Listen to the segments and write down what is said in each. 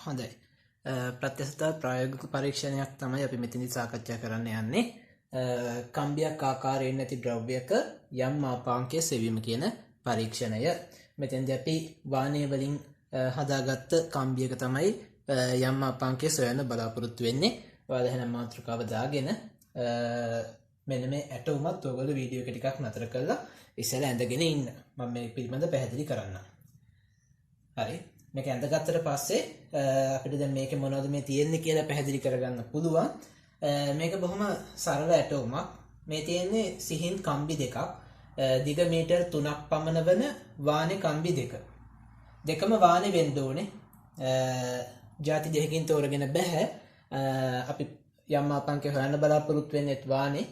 හොඳයි. ප්‍රත්‍යක්ෂ ප්‍රායෝගික පරීක්ෂණයක් තමයි අපි මෙතනදි සාකච්ඡා කරන්න යන්නේ. කම්බියක් ආකාරයෙන් නැති ද්‍රව්‍යයක යම් මාපාංකයේ සෙවීම කියන පරීක්ෂණය. මෙතෙන්දී අපි වාහනය වලින් හදාගත්ත කම්බියක තමයි යම් මාපාංකයේ සොයන්න බලාපොරොත්තු වෙන්නේ. ඔයාලා එහෙනම් මාතෘකාව දාගෙන මෙන්න මේ ඇටුමත් ඔයගොල්ලෝ වීඩියෝ එක ටිකක් නතර කරලා ඉස්සෙල්ලා ඇඳගෙන ඉන්න. මම මේ පිළිබඳව පැහැදිලි කරන්නම්. හරි. මේක ඇඳගත්තට පස්සේ අපිට දැන් මේකේ මොනවද මේ තියෙන්නේ කියලා පැහැදිලි කරගන්න පුළුවන්. මේක බොහොම සරල ඇටෝමක්. මේ තියෙන්නේ සිහින් කම්බි දෙකක්. දිග මීටර් 3ක් පමණ වන වානේ කම්බි දෙක. දෙකම වානේ වෙන්න ඕනේ. ಜಾති දෙකකින් තෝරගෙන බෑ. අපි යම් මාපංකේ හොයන්න බලාපොරොත්තු වෙන්නේත් වානේ.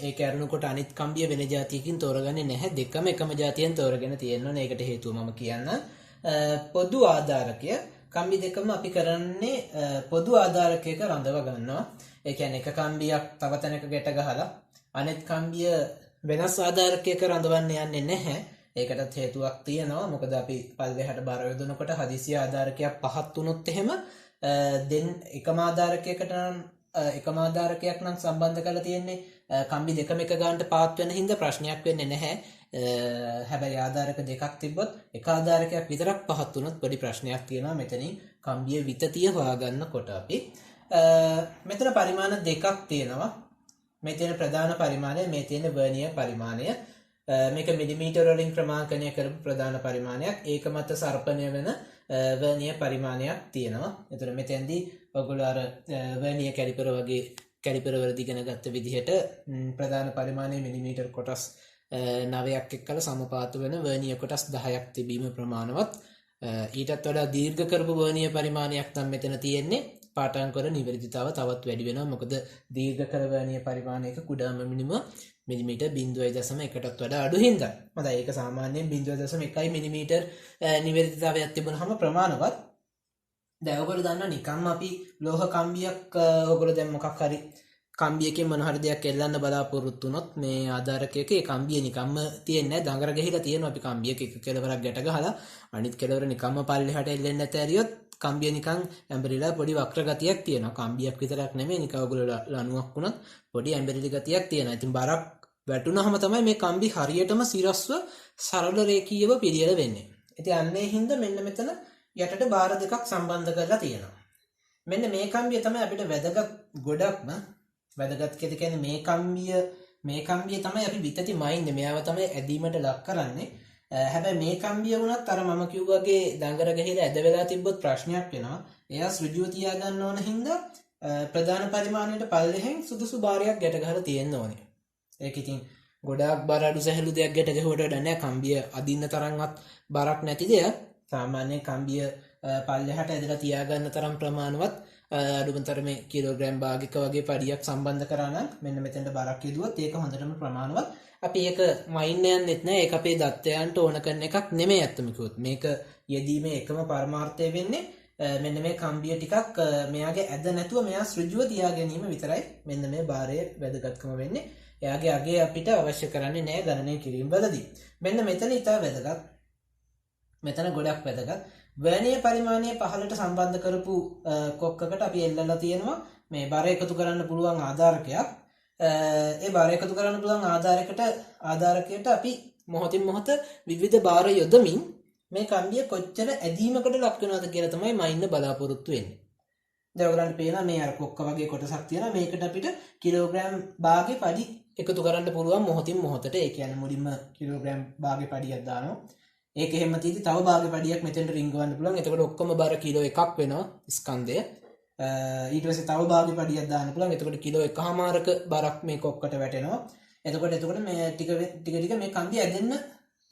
ඒක අරුණකොට අනිත් කම්බිය වෙන ಜಾතියකින් තෝරගන්නේ නැහැ. දෙකම එකම ಜಾතියෙන් තෝරගෙන තියෙනවා. ඒකට හේතුව මම කියන්නම්. පොදු ආධාරකය කම්බි දෙකම අපි කරන්නේ පොදු ආධාරකයක රඳව ගන්නවා. ඒ කියන්නේ එක කම්බියක් තව තැනක ගැට ගහලා අනෙත් කම්බිය වෙනස් ආධාරකයක රඳවන්න යන්නේ නැහැ. ඒකටත් හේතුවක් තියෙනවා. මොකද අපි පල්ලෙහාට බර යොදනකොට හදිසි ආධාරකයක් පහත් වුණොත් එහෙම එකම ආධාරකයකට නම් එකම ආධාරකයක් නම් සම්බන්ධ කරලා තියෙන්නේ කම්බි දෙකම එක ගන්නට පාත් වෙන හින්දා ප්‍රශ්නයක් වෙන්නේ නැහැ. හැබැයි ආධාරක දෙකක් තිබ්බොත් එක ආධාරකයක් විතරක් පහත් වුණොත් පොඩි ප්‍රශ්නයක් තියෙනවා. මෙතනින් කම්බිය විතතිය හොයාගන්නකොට අපි මෙතන පරිමාණ දෙකක් තියෙනවා. මේ තියෙන ප්‍රධාන පරිමාණය, මේ තියෙන වර්නියර් පරිමාණය. මේක මිලිමීටර වලින් ක්‍රමාංකනය කරපු ප්‍රධාන පරිමාණයක්. ඒක මත සර්පණය වෙන වර්නියර් පරිමාණයක් තියෙනවා. එතකොට මෙතෙන්දී ඔයගොල්ලෝ අර වර්නියර් කැලිපර් වගේ කැලිපර් වල ඉගෙන ගත්ත විදිහට ප්‍රධාන පරිමාණය මිලිමීටර කොටස් 9ක් එක්කලා සමපාත වෙන වර්නියර් කොටස් 10ක් තිබීම ප්‍රමාණවත්. ඊටත් වඩා දීර්ඝ කරපු වර්නියර් පරිමාණයක් නම් මෙතන තියෙන්නේ. පාඨාංකවල නිවැරදිතාව තවත් වැඩි වෙනවා. මොකද දීර්ඝ කර වර්නියර් පරිමාණයක කුඩාම මිනිම මිලිමීටර් 0.1ටත් වඩා අඩු හින්දා. හොඳයි, ඒක සාමාන්‍යයෙන් 0.1 මිලිමීටර් නිවැරදිතාවයක් තිබුණාම ප්‍රමාණවත්. දැන් ඔයගොල්ලෝ දන්නා නිකම්ම අපි ලෝහ කම්බියක් ඔයගොල්ලෝ දැන් මොකක් හරි කම්බියකින් මොන හරි දෙයක් එල්ලන්න බලාපොරොත්තු වුණොත් මේ ආධාරකයක ඒ කම්බිය නිකම්ම තියෙන්නේ නැහැ. දඟර ගහිලා තියෙනවා. අපි කම්බියක එක කෙලවරක් ගැට ගහලා අනිත් කෙලවර නිකම්ම පල්ලෙහාට එල්ලෙන්න නැත ඇරියොත් කම්බිය නිකන් ඇඹරිලා පොඩි වක්‍ර ගතියක් තියෙනවා. කම්බියක් විතරක් නෙමෙයි නිකන් ඔයගොල්ලෝ ලණුවක් වුණත් පොඩි ඇඹරිලි ගතියක් තියෙනවා. ඉතින් බරක් වැටුනහම තමයි මේ කම්බි හරියටම සිරස්ව සරල රේඛීයව පිළියෙල වෙන්නේ. ඉතින් අන්නේ හින්දා මෙන්න මෙතන යටට බාර දෙකක් සම්බන්ධ කරලා තියෙනවා. මෙන්න මේ කම්බිය තමයි අපිට වැදගත් ගොඩක්ම වැදගත් කියන්නේ මේ කම්බිය තමයි අපි විතති මයින්නේ. මෙයාව තමයි ඇදීමට ලක් කරන්නේ. හැබැයි මේ කම්බිය වුණත් අර මම කිව්වාගේ දඟර ගහලා ඇද වෙලා තිබ්බොත් ප්‍රශ්නයක් වෙනවා. එයා ඍජුව තියාගන්න ඕන හින්දා ප්‍රධාන පරිමාණයට පල්ලෙහෙන් සුදුසු බාරයක් ගැට ගහලා තියෙන්න ඕනේ. ඒක ඉතින් ගොඩාක් බර අඩු සැහැල්ලු දෙයක් ගැට ගහුවට වඩා නෑ. කම්බිය අදින්න තරම්වත් බරක් නැති දෙයක්. සාමාන්‍යයෙන් කම්බිය පල්ලෙහාට ඇදලා තියාගන්න තරම් ප්‍රමාණවත් අඩුම තරමේ කිලෝග්‍රෑම් භාගික වගේ පඩියක් සම්බන්ධ කරා නම් මෙන්න මෙතෙන්ට බරක් යදුවොත් ඒක හොඳටම ප්‍රමාණවත්. අපි ඒක මයින් යන්නෙත් නෑ. ඒක අපේ දත්තයන්ට ඕන කරන එකක් නෙමෙයි අත්තම කිව්වොත්. මේක යෙදීමේ එකම පරමාර්ථය වෙන්නේ මෙන්න මේ කම්බිය ටිකක් මෙයාගේ ඇද නැතුව මෙයා ඍජුව තියා ගැනීම විතරයි. මෙන්න මේ බාරයේ වැදගත්කම වෙන්නේ. එයාගේ අගේ අපිට අවශ්‍ය කරන්නේ නෑ ගණනය කිරීම වලදී. මෙන්න මෙතන ඉතා වැදගත්. මෙතන ගොඩක් වැදගත්. වර්නියර් පරිමාණය පහළට සම්බන්ධ කරපු කොක්කකට අපි එල්ලලා තියෙනවා මේ බර එකතු කරන්න පුළුවන් ආධාරකයක්. ඒ බර එකතු කරන්න පුළුවන් ආධාරකයට අපි මොහොතින් මොහොත විවිධ බාර යොදමින් මේ කම්බිය කොච්චර ඇදීමකට ලක් වෙනවද කියලා තමයි මයින්න බලාපොරොත්තු වෙන්නේ. දැන් ඔයගලන්ට පේනවා මේ අර කොක්ක වගේ කොටසක් තියෙනවා. මේකට අපිට කිලෝග්‍රෑම් භාගේ පඩි එකතු කරන්න පුළුවන් මොහොතින් මොහොතට. ඒ කියන්නේ මුලින්ම කිලෝග්‍රෑම් භාගේ පඩියක් දානවා. ඒක එහෙම තියෙදි තව භාගේ පඩියක් මෙතෙන්ට රිංගවන්න පුළුවන්. එතකොට ඔක්කොම බර කිලෝ 1ක් වෙනවා ස්කන්ධය. ඊට පස්සේ තව භාගේ පඩියක් දාන්න පුළුවන්. එතකොට කිලෝ 1.5ක බරක් මේ කොක්කට වැටෙනවා. එතකොට මේ ටික මේ කම්බිය ඇදෙන්න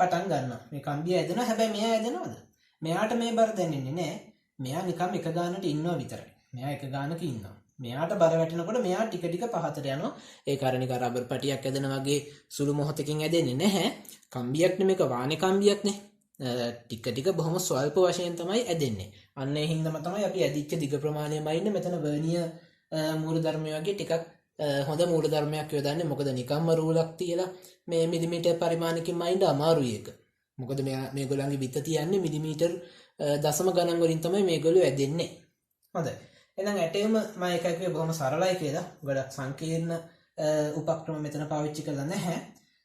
පටන් ගන්නවා. මේ කම්බිය ඇදෙනවා. හැබැයි මෙයා ඇදෙනවද? මෙයාට මේ බර දැනෙන්නේ නැහැ. මෙයා නිකම් එක ගානට ඉන්නවා විතරයි. මෙයා එක ගානක ඉන්නවා. මෙයාට බර වැටෙනකොට මෙයා ටික පහතට යනවා. ඒක අර නිකන් රබර් පටියක් ඇදෙන වගේ සුළු මොහොතකින් ඇදෙන්නේ නැහැ. කම්බියක් නෙමෙයි, වානේ කම්බියක් නේ. ටික බොහොම ස්වල්ප වශයෙන් තමයි ඇදෙන්නේ. අන්න ඒ හින්දාම තමයි අපි ඇදිච්ච දිග ප්‍රමාණයම ඉන්නේ. මෙතන වර්නියර් මූලධර්මය වගේ ටිකක් හොඳ මූලධර්මයක් යොදන්නේ. මොකද නිකම්ම රූලක් තියලා මේ මිලිමීටර් පරිමාණකින් මයින්ඩ අමාරුයි ඒක. මොකද මේගොල්ලන්ගේ විත තියන්නේ මිලිමීටර් දශම ගණන් වලින් තමයි මේගොල්ලෝ ඇදෙන්නේ. හොඳයි. එහෙනම් ඇටේම මම එකයි බොහොම සරලයි කියලා. ගොඩක් සංකීර්ණ උපක්‍රම මෙතන පාවිච්චි කරලා නැහැ.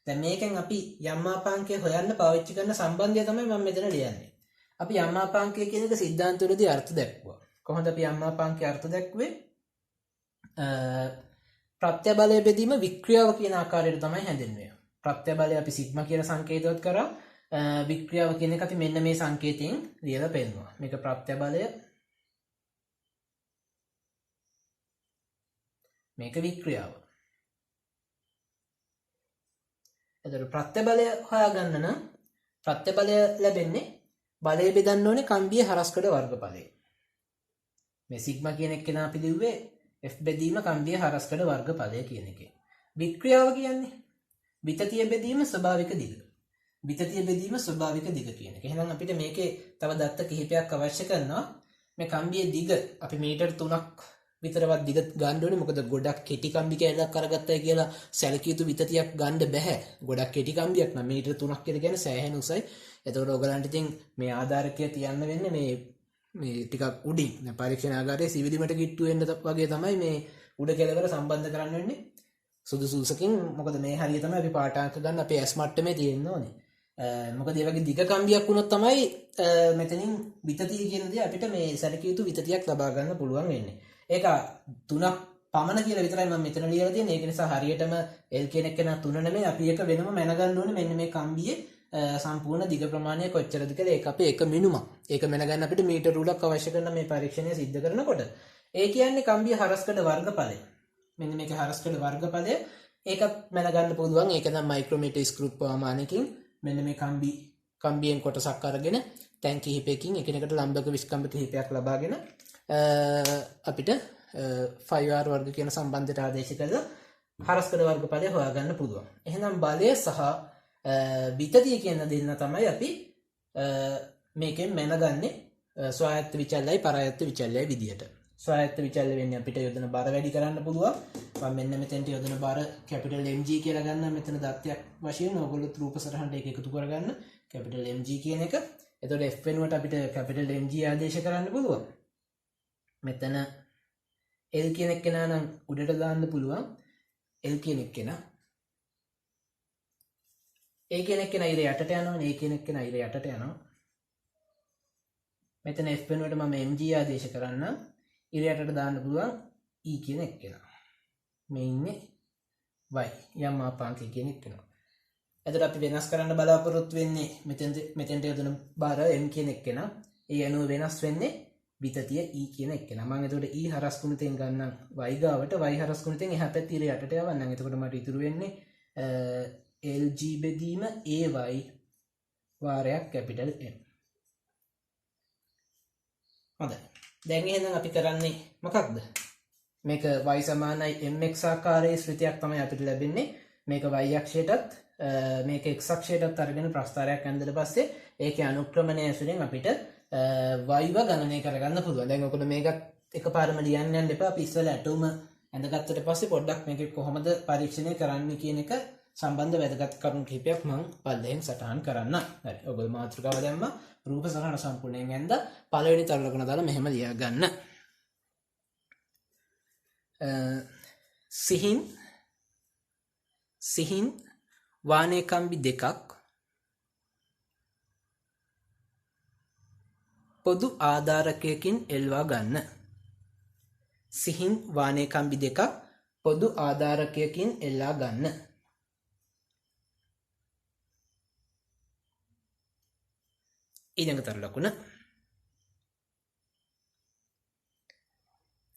දැන් මේකෙන් අපි යම් මාපාංකය හොයන්න පාවිච්චි කරන සම්බන්ධය තමයි මම මෙතන ලියන්නේ. අපි යම් මාපාංකය කියන එක සිද්ධාන්තවලදී අර්ථ දැක්වුවා. කොහොමද අපි යම් මාපාංකයේ අර්ථ දැක්ුවේ? ප්‍රත්‍යබලය බෙදීම වික්‍රියාව කියන ආකාරයට තමයි හැඳින්වෙන්නේ. ප්‍රත්‍යබලය අපි සිග්මා කියන සංකේතවත් කරා. වික්‍රියාව කියන එක අපි මෙන්න මේ සංකේතයෙන් ලියලා පෙන්නනවා. මේක ප්‍රත්‍යබලය. මේක වික්‍රියාව. එතකොට ප්‍රත්‍යබලය හොයාගන්න නම් ප්‍රත්‍යබලය ලැබෙන්නේ බලය බෙදන්න ඕනේ කම්බියේ හරස්කඩ වර්ගඵලය. මේ සිග්මා කියන එක නා අපි ලිව්වේ F බෙදීම කම්බියේ හරස්කඩ වර්ගඵලය කියන එකේ. වික්‍රියාව කියන්නේ විතතිය බෙදීම ස්වභාවික දිග. විතතිය බෙදීම ස්වභාවික දිග කියන එක. එහෙනම් අපිට මේකේ තව දත්ත කිහිපයක් අවශ්‍ය කරනවා. මේ කම්බියේ දිග අපි මීටර් 3ක් විතරවත් දිග ගන්න ඕනේ. මොකද ගොඩක් කෙටි කම්බි කැලක් කරගත්තයි කියලා සැලකිය යුතු විතතියක් ගන්න බෑ. ගොඩක් කෙටි කම්බියක් නම් මීටර් 3ක් කියලා කියන්නේ සෑහෙන උසයි. එතකොට ඔයගලන්ට ඉතින් මේ ආධාරකය තියන්න වෙන්නේ මේ ටිකක් උඩින්. දැන් පරීක්ෂණාගාරයේ සිවිලිමට කිට්ටු වෙන්න වගේ තමයි මේ උඩ කෙළවර සම්බන්ධ කරන්න වෙන්නේ. සුදුසුසකින් මොකද මේ හරිය තමයි අපි පාඨාංක ගන්න අපේ ඇස් මට්ටමේ තියෙන්න ඕනේ. මොකද මේ වගේ දිග කම්බියක් වුණොත් තමයි මෙතනින් විතතිය කියන දේ අපිට මේ සැලකිය යුතු විතතියක් ලබා ගන්න පුළුවන් වෙන්නේ. ඒක 3ක් පමණ කියලා විතරයි මම මෙතන ලියලා තියෙන්නේ. ඒක නිසා හරියටම L කියන එක නා 3 නෙමෙයි. අපි ඒක වෙනම මැනගන්න ඕනේ. මෙන්න මේ කම්බියේ සම්පූර්ණ දිග ප්‍රමාණය කොච්චරද කියලා ඒක අපේ එක මිනුමක්. ඒක මැනගන්න අපිට මීටර රූලක් අවශ්‍ය කරන මේ පරීක්ෂණය සිද්ධ කරනකොට. ඒ කියන්නේ කම්බිය හරස්කඩ වර්ගඵලය. මෙන්න මේක හරස්කඩ වර්ගඵලය. ඒකත් මැනගන්න පුළුවන්. ඒක නම් මයික්‍රෝමීටර් ස්ක්‍රූ ප්‍රමාණයකින් මෙන්න මේ කම්බියෙන් කොටසක් අරගෙන තැන් කිහිපයකින් එකිනෙකට ලම්බක විස්කම්බ කිහිපයක් ලබාගෙන අපිට 5r වර්ග කියන සම්බන්ධයට ආදේශ කරලා හරස්කඩ වර්ගඵලය හොයාගන්න පුළුවන්. එහෙනම් බලය සහ විතතිය කියන දෙන්න තමයි අපි මේකෙන් මැනගන්නේ ස්වායත්ත විචල්‍යයි පරායත්ත විචල්‍යයි විදිහට. ස්වායත්ත විචල්‍ය වෙන්නේ අපිට යොදන බර වැඩි කරන්න පුළුවන්. මම මෙන්න මෙතෙන්ට යොදන බර කැපිටල් mg කියලා ගන්න මෙතන දත්තයක් වශයෙන් ඕගොල්ලෝ රූප සරහනට ඒක එකතු කරගන්න කැපිටල් mg කියන එක. එතකොට f වෙනුවට අපිට කැපිටල් mg ආදේශ කරන්න පුළුවන්. මෙතන L කියන එක්කෙනා නම් උඩට දාන්න පුළුවන්. L කියන එක්කෙනා A කියන එක්කෙනා ඉර යටට යනවා. A කියන එක්කෙනා ඉර යටට යනවා. මෙතන F වෙනුවට මම mg ආදේශ කරන්නම්. ඉර යටට දාන්න පුළුවන් E කියන එක්කෙනා. මේ ඉන්නේ y යම් මාපාංකය කියන එක්කෙනා. එතකොට අපි වෙනස් කරන්න බලාපොරොත්තු වෙන්නේ මෙතෙන්ට යොදන බර m කියන එක්කෙනා. ඒ අනුව වෙනස් වෙන්නේ විතතිය E කියන එක්කෙනා. මම එතකොට E හරස් ගුණිතෙන් ගන්නම් y ගාවට y හරස් ගුණිතෙන් එහා පැත්තේ ඉර යටට යවන්නම්. එතකොට මට ඉතුරු වෙන්නේ LG බෙදීම AY වාරයක් කැපිටල් M. හොඳයි. දැන් එහෙනම් අපි කරන්නේ මොකක්ද? මේක y සමානයි mx ආකාරයේ ශ්‍රිතයක් තමයි අපිට ලැබෙන්නේ. මේක y අක්ෂයටත් මේක x අක්ෂයටත් අරගෙන ප්‍රස්ථාරයක් ඇඳලා පස්සේ ඒකේ අනුක්‍රමණය ඇසුරෙන් අපිට y ගණනය කරගන්න පුළුවන්. දැන් ඔයගොල්ලෝ මේකත් එකපාරම ලියන්න යන්න එපා. අපි ඉස්සෙල්ලා ඇටෝම ඇඳගත්තට පස්සේ පොඩ්ඩක් මේක කොහොමද පරීක්ෂණය කරන්න කියන එක සම්බන්ධ වැදගත් කරුණු කිහිපයක් මම පල්ලෙහෙන් සටහන් කරන්න. හරි. ඔයගොල්ලෝ මාතෘකාව දැම්මා. රූප සරහන සම්පූර්ණයෙන් ඇඳ පළවෙනි තරලකන දාලා මෙහෙම ලියා ගන්න. සිහින් වානේ කම්බි දෙකක් පොදු ආධාරකයකින් එල්වා ගන්න. සිහින් වානේ කම්බි දෙකක් පොදු ආධාරකයකින් එල්ලා ගන්න. ඊළඟ තරලකුණ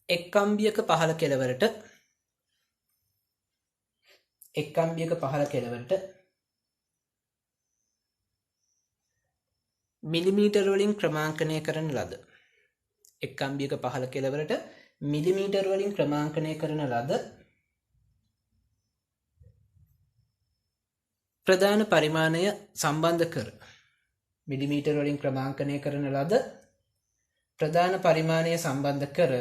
එක් කම්බියක පහළ කෙළවරට මිලිමීටර වලින් ක්‍රමාංකනය කරන ලද එක් කම්බියක පහළ කෙළවරට මිලිමීටර වලින් ක්‍රමාංකනය කරන ලද ප්‍රධාන පරිමාණය සම්බන්ධ කර මිලිමීටර වලින් ක්‍රමාංකනය කරන ලද ප්‍රධාන පරිමාණය සම්බන්ධ කර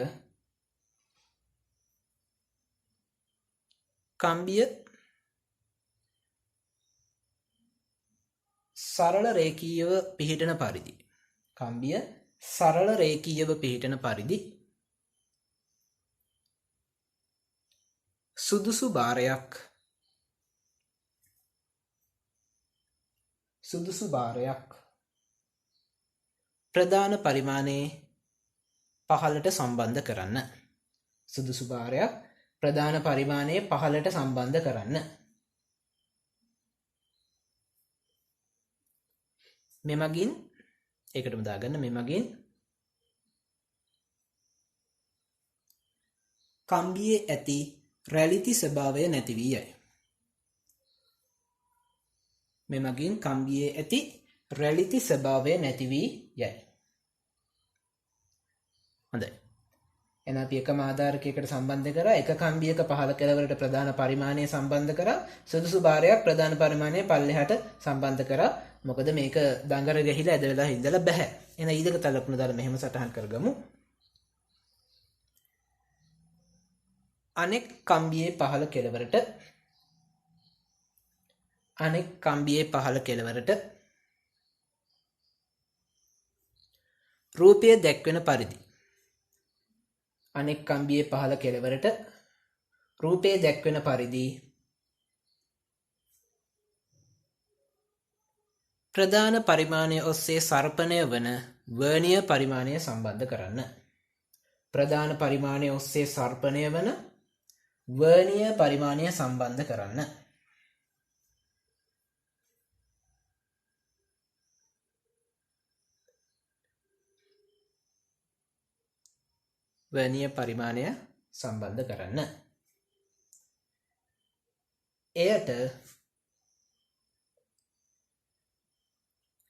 කම්බිය සරල රේඛීයව පිහිටන පරිදි කම්බිය සරල රේඛීයව පිහිටන පරිදි සුදුසු භාරයක් ප්‍රධාන පරිමාණයේ පහළට සම්බන්ධ කරන්න. සුදුසු භාරයක් ප්‍රධාන පරිමාණයේ පහළට සම්බන්ධ කරන්න. මෙමගින් ඒකටම දාගන්න මෙමගින් කම්බියේ ඇති රැලිති ස්වභාවය නැති වී යයි. මෙමගින් කම්බියේ ඇති රැලිති ස්වභාවය නැති වී යයි. හොඳයි. එහෙනම් අපි එකම ආධාරකයකට සම්බන්ධ කරා එක කම්බියක පහළ කෙළවරට ප්‍රධාන පරිමාණය සම්බන්ධ කරා සුදුසු භාරයක් ප්‍රධාන පරිමාණය පල්ලෙහාට සම්බන්ධ කරා. මොකද මේක දඟර ගහිලා ඇද වෙලා හින්දලා බෑ. එහෙනම් ඊළඟ තලකුණ දාලා මෙහෙම සටහන් කරගමු. අනෙක් කම්බියේ පහළ කෙළවරට රූපය දැක්වෙන පරිදි ප්‍රධාන පරිමාණය ඔස්සේ සර්පණය වන වර්ණීය පරිමාණය සම්බන්ධ කරන්න. ප්‍රධාන පරිමාණය ඔස්සේ සර්පණය වන වර්ණීය පරිමාණය සම්බන්ධ කරන්න. වර්ණීය පරිමාණය සම්බන්ධ කරන්න. එයට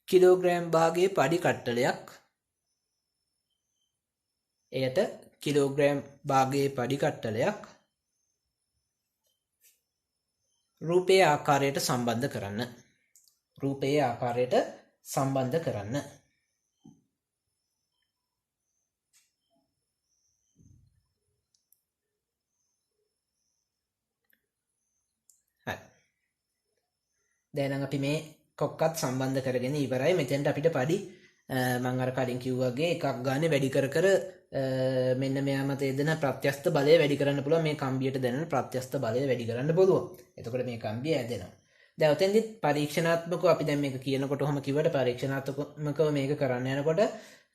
කිලෝග්‍රෑම් භාගයේ පඩි කට්ටලයක් රූපයේ ආකාරයට සම්බන්ධ කරන්න. දැන් අපි මේ කොක්කත් සම්බන්ධ කරගෙන ඉවරයි. මෙතෙන්ට අපිට පඩි මම අර කලින් කිව්වා වගේ එකක් ගානේ වැඩි කර මෙන්න මෙයා මත යෙදෙන ප්‍රත්‍යස්ත බලය වැඩි කරන්න පුළුවන්. මේ කම්බියට දැනෙන ප්‍රත්‍යස්ත බලය වැඩි කරන්න පුළුවන්. එතකොට මේ කම්බිය ඇදෙනවා. දැන් ඔතෙන්දිත් පරීක්ෂණාත්මකව අපි දැන් මේක කියනකොට ඔහම කිව්වට පරීක්ෂණාත්මකව මේක කරන්න යනකොට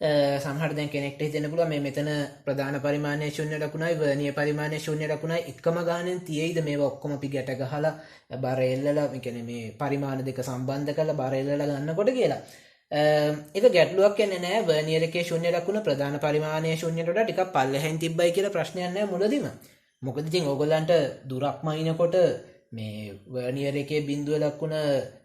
සමහර දැන් කෙනෙක්ට හිතෙන්න පුළුවන් මේ මෙතන ප්‍රධාන පරිමාණය ශූන්‍ය ලකුණයි වර්ණීය පරිමාණය ශූන්‍ය ලකුණයි එකම ගානෙන් තියෙයිද මේවා ඔක්කොම අපි ගැට ගහලා බර එල්ලලා මේ කියන්නේ මේ පරිමාණ දෙක සම්බන්ධ කරලා බර එල්ලලා ගන්නකොට කියලා. ඒක ගැටලුවක් කියන්නේ නැහැ. වර්නියර් එකේ ශූන්‍ය ලකුණ ප්‍රධාන පරිමාණයේ ශූන්‍යයට වඩා ටිකක් පල්ලෙහෙන් තිබ්බයි කියලා ප්‍රශ්නයක් නැහැ මුලදීම. මොකද ඉතින් ඕගොල්ලන්ට දුරක්ම අයිනකොට මේ වර්නියර් එකේ බිඳුව ලකුණ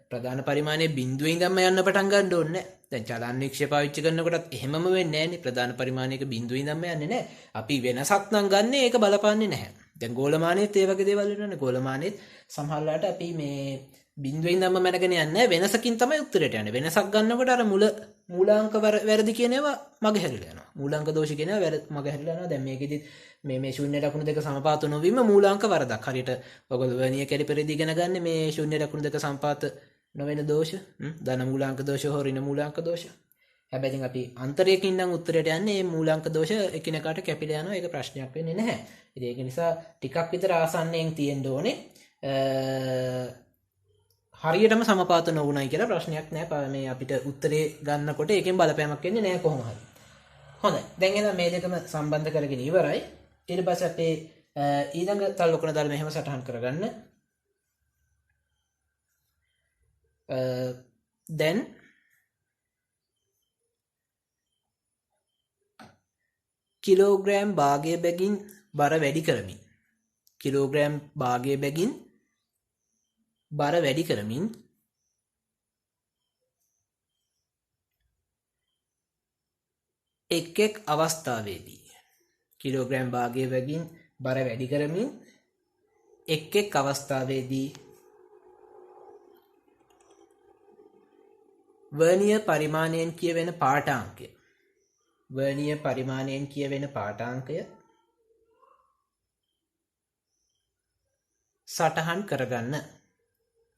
ප්‍රධාන පරිමාණයේ බිඳුවේ ඉඳන්ම යන්න පටන් ගන්න ඕනේ. දැන් චලන වික්ෂය පාවිච්චි කරනකොටත් එහෙමම වෙන්නේ නැහැනේ. ප්‍රධාන පරිමාණයක බිඳුවේ ඉඳන්ම යන්නේ නැහැ. අපි වෙනසක් නම් ගන්නෙ ඒක බලපාන්නේ නැහැ. දැන් ගෝලමානෙත් ඒ වගේ දේවල් වෙනවනේ. ගෝලමානෙත් සමහරලාට අපි මේ බිඳුවේ ඉඳන්ම මැනගෙන යන්නේ වෙනසකින් තමයි උත්තරයට යන්නේ. වෙනසක් ගන්නකොට අර මූලාංක වැරදි කියන ඒවා මගහැරිලා යනවා. මූලාංක දෝෂ කියන ඒවා මගහැරිලා යනවා. දැන් මේකෙදි මේ ශූන්‍ය ලකුණු දෙක සමපාත නොවීම මූලාංක වරදක්. හරියට ඔයගොල්ලෝ වර්ණීය කැලිපරේදී ඉගෙන ගන්න මේ ශූන්‍ය ලකුණු දෙක සමපාත නොවන දෝෂ, ධන මූලාංක දෝෂ හෝ ඍණ මූලාංක දෝෂ. හැබැයි ඉතින් අපි අන්තරයකින් නම් උත්තරයට යන්නේ මේ මූලාංක දෝෂ එකිනෙකාට කැපිලා යනවා. ඒක ප්‍රශ්නයක් වෙන්නේ නැහැ. ඉතින් ඒක නිසා ටිකක් විතර ආසන්නයෙන් තියෙන්න ඕනේ. හරියටම සමපාත නොවුණයි කියලා ප්‍රශ්නයක් නැහැ. මේ අපිට උත්තරේ ගන්නකොට ඒකෙන් බලපෑමක් වෙන්නේ නැහැ කොහොම හරි. හොඳයි. දැන් එහෙනම් මේ දෙකම සම්බන්ධ කරගෙන ඉවරයි. ඊට පස්සේ අපි ඊළඟ තල් ලකුණ දාලා මෙහෙම සටහන් කරගන්න. දැන් කිලෝග්‍රෑම් භාගය බැගින් බර වැඩි කරමින් එක් අවස්ථාවේදී කිලෝග්‍රෑම් භාගය බැගින් බර වැඩි කරමින් එක් අවස්ථාවේදී වර්ණීය පරිමාණයෙන් කියවෙන පාඨාංකය සටහන් කරගන්න.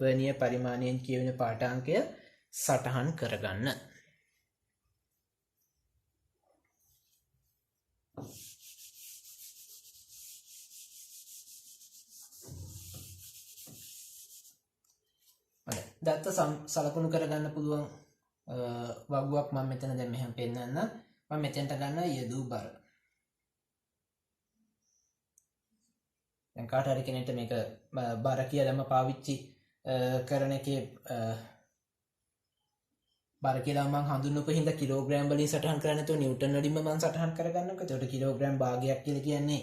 වර්ණීය පරිමාණයෙන් කියවෙන පාඨාංකය සටහන් කරගන්න. දත්ත සලකුණු කරගන්න පුළුවන් වගුවක් මම මෙතන දැන් මෙහෙම පෙන්නන්න. මම මෙතෙන්ට ගන්න යෙදූ බර. දැන් කාට හරි කෙනෙක්ට මේක බර කියලාම පාවිච්චි කරන එකේ බර කියලා මම හඳුන්වපු හින්දා කිලෝග්‍රෑම් වලින් සටහන් කරන්නේ නැතුව නිව්ටන් වලින්ම මම සටහන් කරගන්නවා. ඒකට කිලෝග්‍රෑම් භාගයක් කියලා කියන්නේ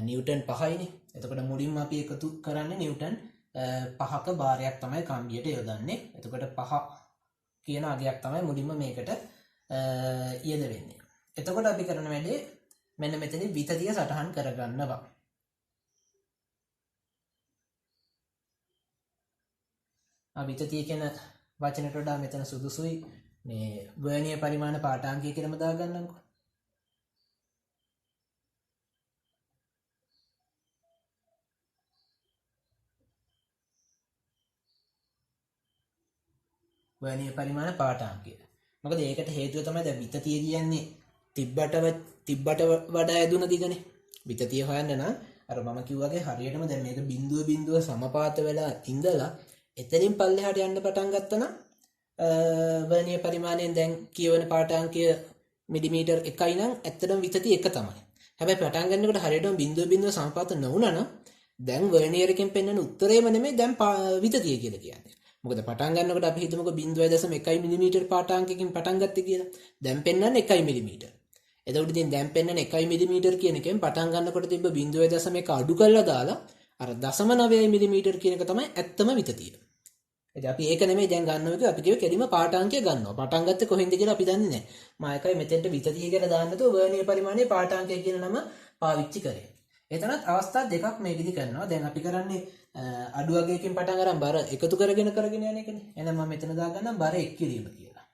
නිව්ටන් 5යිනේ. එතකොට මුලින්ම අපි එකතු කරන්නේ නිව්ටන් 5ක භාරයක් තමයි කම්බියට යොදන්නේ. එතකොට 5 කියන අගයක් තමයි මුලින්ම මේකට යෙද වෙන්නේ. එතකොට අපි කරන වැඩේ මෙන්න මෙතනින් විතතිය සටහන් කරගන්නවා. විතතිය කියන වචනට වඩා මෙතන සුදුසුයි මේ වර්ණීය පරිමාණ පාඨාංකය කියලාම දාගන්නම්කෝ. වර්ණීය පරිමාණ පාඨාංකය. මොකද ඒකට හේතුව තමයි දැන් විතතිය කියන්නේ තිබ්බට වඩා ඇදුන දිගනේ. විතතිය හොයන්න නම් අර මම කිව්වාගේ හරියටම දැන් මේක බිඳුව සමපාත වෙලා ඉඳලා එතනින් පල්ලෙහාට යන්න පටන් ගත්තා නම් වර්ණීය පරිමාණයෙන් දැන් කියවන පාඨාංකය මිලිමීටර් 1යි නම් ඇත්තටම විතතිය 1 තමයි. හැබැයි පටන් ගන්නකොට හරියටම බිඳුව සමපාත නොවුණා නම් දැන් වර්ණියර් එකෙන් පෙන්වන උත්තරේම නෙමෙයි දැන් විතතිය කියලා කියන්නේ. මොකද පටන් ගන්නකොට අපි හිතමුකෝ 0.1 මිලිමීටර් පාඨාංකයකින් පටන් ගත්තේ කියලා. දැන් පෙන්වන්නේ 1 මිලිමීටර්. එතකොට ඉතින් දැන් පෙන්වන්නේ 1 මිලිමීටර් කියන එකෙන් පටන් ගන්නකොට තිබ්බ 0.1 අඩු කරලා දාලා අර 0.9 මිලිමීටර් කියන එක තමයි ඇත්තම විතතිය. ඉතින් අපි ඒක නෙමෙයි දැන් ගන්න ඕනේ අපි කිව්වේ කෙලිම පාඨාංකය ගන්නවා. පටන් ගත්තේ කොහෙන්ද කියලා අපි දන්නේ නැහැ. මම එකයි මෙතෙන්ට විතතිය කියලා දාන්න නැතුව වර්ණීය පරිමාණයේ පාඨාංකය කියන නම පාවිච්චි කරේ. එතනත් අවස්ථා දෙකක් මේකෙදි කරනවා. දැන් අපි කරන්නේ අඩු අගයකින් පටන් අරන් බර එකතු කරගෙන යන එකනේ. එහෙනම් මම මෙතන දාගන්නම් බර එක් කිරීම කියලා.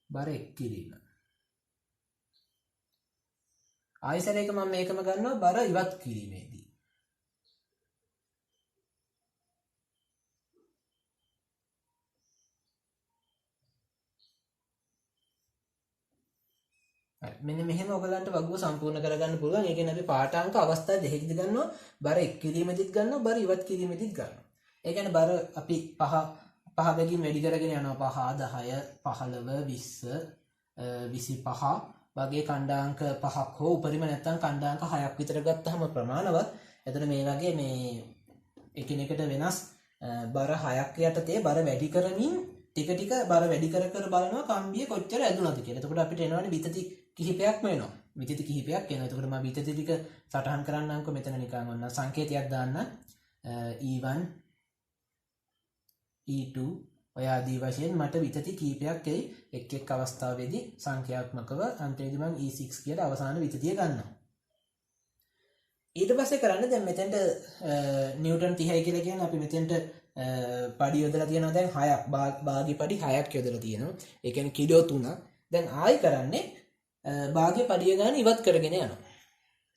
බර එක් කිරීම. ආයසරයක මම මේකම ගන්නවා බර ඉවත් කිරීමේදී. මෙන්න මෙහෙම ඔයගලන්ට වගුව සම්පූර්ණ කරගන්න පුළුවන්. ඒ කියන්නේ අපි පාඨාංක අවස්ථා දෙකකදී ගන්නවා. බර එක් කිරීමෙදිත් ගන්නවා, බර ඉවත් කිරීමෙදිත් ගන්නවා. ඒ කියන්නේ බර අපි 5 බැගින් වැඩි කරගෙන යනවා. 5, 10, 15, 20, 25 වගේ කණ්ඩාංක 5ක් හෝ උපරිම නැත්නම් කණ්ඩාංක 6ක් විතර ගත්තාම ප්‍රමාණවත්. එතන මේ වගේ මේ එකිනෙකට වෙනස් බර 6ක් යටතේ බර වැඩි කරමින් ටික බර වැඩි කර බලනවා කම්බිය කොච්චර ඇදුනද කියලා. එතකොට අපිට එනවනේ විතති කිහිපයක්ම එනවා. විතති කිහිපයක් එනවා. එතකොට මම විතති ටික සටහන් කරන්නම්කෝ මෙතන නිකන් ඔන්න සංකේතයක් දාන්න. E1 E2 ඔය ආදී වශයෙන් මට විතති කිහිපයක් එයි. එක් අවස්ථාවේදී සංඛ්‍යාත්මකව අන්තිමේදී මම E6 කියලා අවසාන විතතිය ගන්නවා. ඊට පස්සේ කරන්නේ දැන් මෙතෙන්ට නිව්ටන් 30යි කියලා කියන්නේ අපි මෙතෙන්ට පඩි යොදලා තියෙනවා දැන් 6ක් භාග්‍ය පඩි 6ක් යොදලා තියෙනවා. ඒ කියන්නේ කිලෝ 3. දැන් ආයි කරන්නේ භාග්‍ය පඩිය ගන්න ඉවත් කරගෙන යනවා.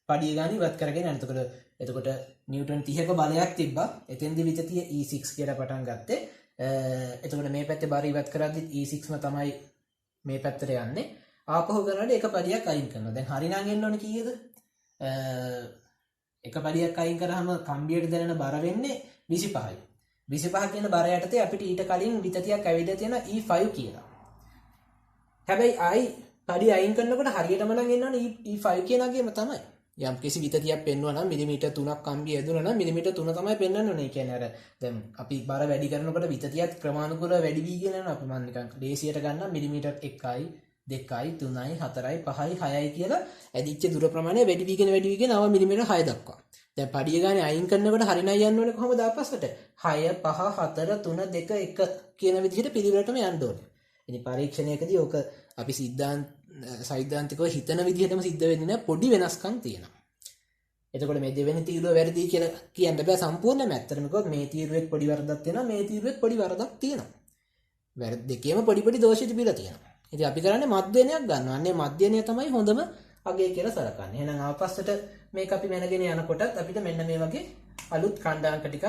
පඩිය ගන්න ඉවත් කරගෙන යනවා. එතකොට නිව්ටන් 30ක බලයක් තිබ්බා. එතෙන්දි විතතිය E6 කියලා පටන් ගත්තේ. එතකොට මේ පැත්තේ බර ඉවත් කරද්දි E6ම තමයි මේ පැත්තට යන්නේ. ආපහු කරනකොට එක පඩියක් අයින් කරනවා. දැන් හරිනම් එන්න ඕනේ කීයද? එක පඩියක් අයින් කරාම කම්බියට දැනෙන බර වෙන්නේ 25යි. 25 කියන බර යටතේ අපිට ඊට කලින් විතතියක් ඇවිල්ලා තියෙන E5 කියලා. හැබැයි ආයි පඩි අයින් කරනකොට හරියටම නම් එන්නවනේ E5 කියන අගේම තමයි. යම් කිසි විතතියක් පෙන්වනවා නම් මිලිමීටර් 3ක් කම්බිය ඇදුණා නම් මිලිමීටර් 3 තමයි පෙන්වන්න ඕනේ. ඒ කියන්නේ අර දැන් අපි බර වැඩි කරනකොට විතතියත් ක්‍රමානුකූලව වැඩි වීගෙන යනවා. අපි මම නිකන් ලේසියට ගන්නම් මිලිමීටර් 1යි 2යි 3යි 4යි 5යි 6යි කියලා ඇදිච්ච දුර ප්‍රමාණය වැඩි වීගෙන ආව මිලිමීටර් 6 දක්වා. දැන් පඩිය ගානේ අයින් කරනකොට හරිනයි යන්න ඕනේ කොහොමද ආපස්සට? 6 5 4 3 2 1 කියන විදිහට පිළිවෙලටම යන්න ඕනේ. ඉතින් පරීක්ෂණයකදී ඕක අපි සෛද්ධාන්තිකව හිතන විදිහටම සිද්ධ වෙන්නේ නැහැ. පොඩි වෙනස්කම් තියෙනවා. එතකොට මේ දෙවෙනි තීරුව වැරදි කියලා කියන්න බෑ සම්පූර්ණයෙන්ම. ඇත්තටම කිව්වොත් මේ තීරුවෙත් පොඩි වරදක් තියෙනවා, මේ තීරුවෙත් පොඩි වරදක් තියෙනවා. වැරදි දෙකේම පොඩි දෝෂ තිබිලා තියෙනවා. ඉතින් අපි කරන්නේ මධ්‍යනයක් ගන්නවා. අන්නේ මධ්‍යනය තමයි හොඳම අගය කියලා සලකන්නේ. එහෙනම් ආපස්සට මේක අපි මැනගෙන යනකොටත් අපිට මෙන්න මේ වගේ අලුත් කණ්ඩාංක ටිකක්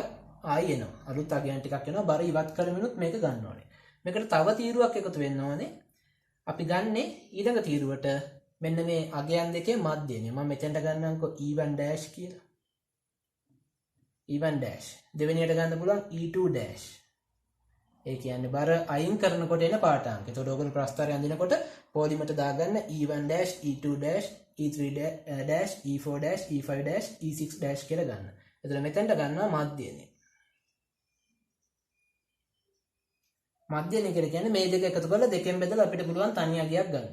ආයි එනවා. අලුත් අගයන් ටිකක් එනවා. බර ඉවත් කරමිනුත් මේක ගන්න ඕනේ. මේකට තව තීරුවක් එකතු වෙන්න ඕනේ. අපි ගන්නේ ඊළඟ තීරුවට මෙන්න මේ අගයන් දෙකේ මධ්‍යනය. මම මෙතෙන්ට ගන්නම්කෝ E1 ඩෑෂ් කියලා. E1 dash. දෙවෙනියට ගන්න පුළුවන් E2 dash. ඒ කියන්නේ බර අයින් කරනකොට එන පාඨාංක. එතකොට ඔයගොල්ලෝ ප්‍රස්ථාරය අඳිනකොට පොලිමට දාගන්න E1 dash, E2 dash, E3 dash, E4 dash, E5 dash, E6 dash කියලා ගන්න. එතකොට මෙතෙන්ට ගන්නවා මධ්‍යනේ. මධ්‍යනේ කියලා කියන්නේ මේ දෙක එකතු කරලා දෙකෙන් බෙදලා අපිට පුළුවන් තනි අගයක් ගන්න.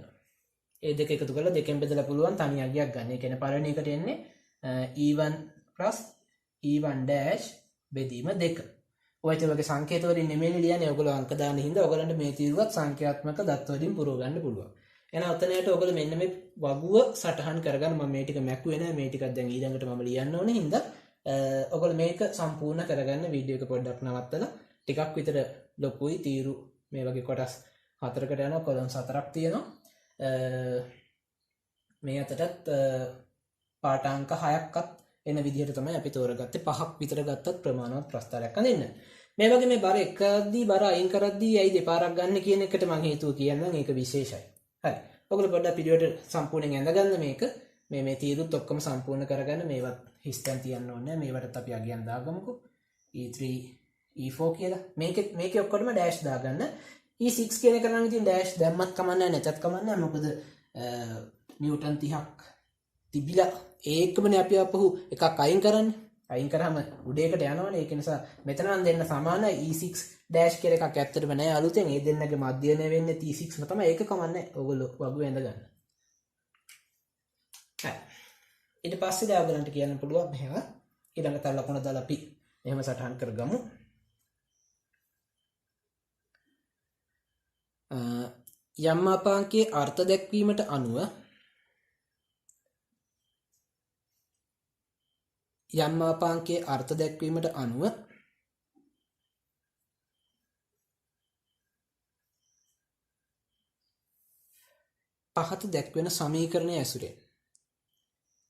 ඒ දෙක එකතු කරලා දෙකෙන් බෙදලා පුළුවන් තනි අගයක් ගන්න. ඒ කියන්නේ පළවෙනි එකට එන්නේ E1 plus E1 dash බෙදීම 2. ඔයත් වගේ සංකේත වලින් නෙමෙයි ලියන්නේ. ඔයගොල්ලෝ අංක දාන හින්දා ඔයගලන්ට මේ තීරුවත් සංඛ්‍යාත්මක දත්ත වලින් පුරව ගන්න පුළුවන්. එහෙනම් ඔතනයට ඔයගොල්ලෝ මෙන්න මේ වගුව සටහන් කරගන්න. මම මේ ටික මැකුවේ නෑ. මේ ටිකක් දැන් ඊළඟට මම ලියන්න ඕනේ හින්දා ඔයගොල්ලෝ මේක සම්පූර්ණ කරගන්න. වීඩියෝ එක පොඩ්ඩක් නවත්තලා ටිකක් විතර ලොකුයි තීරු මේ වගේ කොටස් 4කට යනවා. කොලම් 4ක් තියෙනවා. මේ අතටත් පාඨාංක 6ක්වත් එන විදිහට තමයි අපි තෝරගත්තේ. 5ක් විතර ගත්තත් ප්‍රමාණවත් ප්‍රස්ථාරයක් අඳින්න. මේ වගේ මේ බර එකදී බර අයින් කරද්දී ඇයි දෙපාරක් ගන්න කියන එකට මම හේතුව කියන්නම්. ඒක විශේෂයි. හරි. ඔයගොල්ලෝ පොඩ්ඩක් පිළිවෙලට සම්පූර්ණයෙන් ඇඳගන්න මේක. මේ තීරුත් ඔක්කොම සම්පූර්ණ කරගන්න. මේවත් හිස්තැන් තියන්න ඕනේ. මේවට අපි අගයන් දාගමුකෝ. E3 E4 කියලා. මේකේ ඔක්කොටම ඩෑෂ් දාගන්න. E6 කියන එක නම් ඉතින් ඩෑෂ් දැම්මත් කමන්නේ නැතත් කමන්නේ. මොකද නිව්ටන් 30ක් තිබිලා ඒකමනේ අපි අපහු එකක් අයින් කරන්නේ. අයින් කරාම උඩේකට යනවනේ. ඒක නිසා මෙතන නම් දෙන්න සමානයි. E6 ඩෑෂ් කියලා එකක් ඇත්තටම නැහැ අලුතෙන්. ඒ දෙන්නගේ මධ්‍යනය වෙන්නේ T6 ම තමයි. ඒක කමන්නේ. ඔයගොල්ලෝ වගුව ඇඳ ගන්න. හරි. ඊට පස්සේ දැන් ඔයගලන්ට කියන්න පුළුවන් මෙහෙම ඊළඟ තල ලකුණ දාලා අපි එහෙම සටහන් කරගමු. යම් මාපාංකයේ අර්ථ දැක්වීමට අනුව පහත දැක්වෙන සමීකරණය ඇසුරෙන්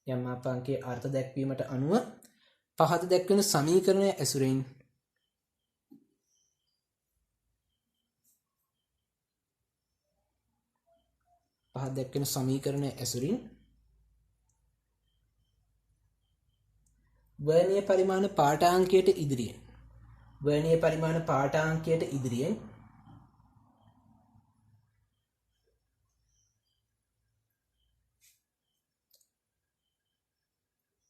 යම් මාපාංකයේ අර්ථ දැක්වීමට අනුව පහත දැක්වෙන සමීකරණය ඇසුරෙන් පහත දැක්වෙන සමීකරණය ඇසුරින් වර්ණීය පරිමාණ පාඨාංකයට ඉදිරියෙන්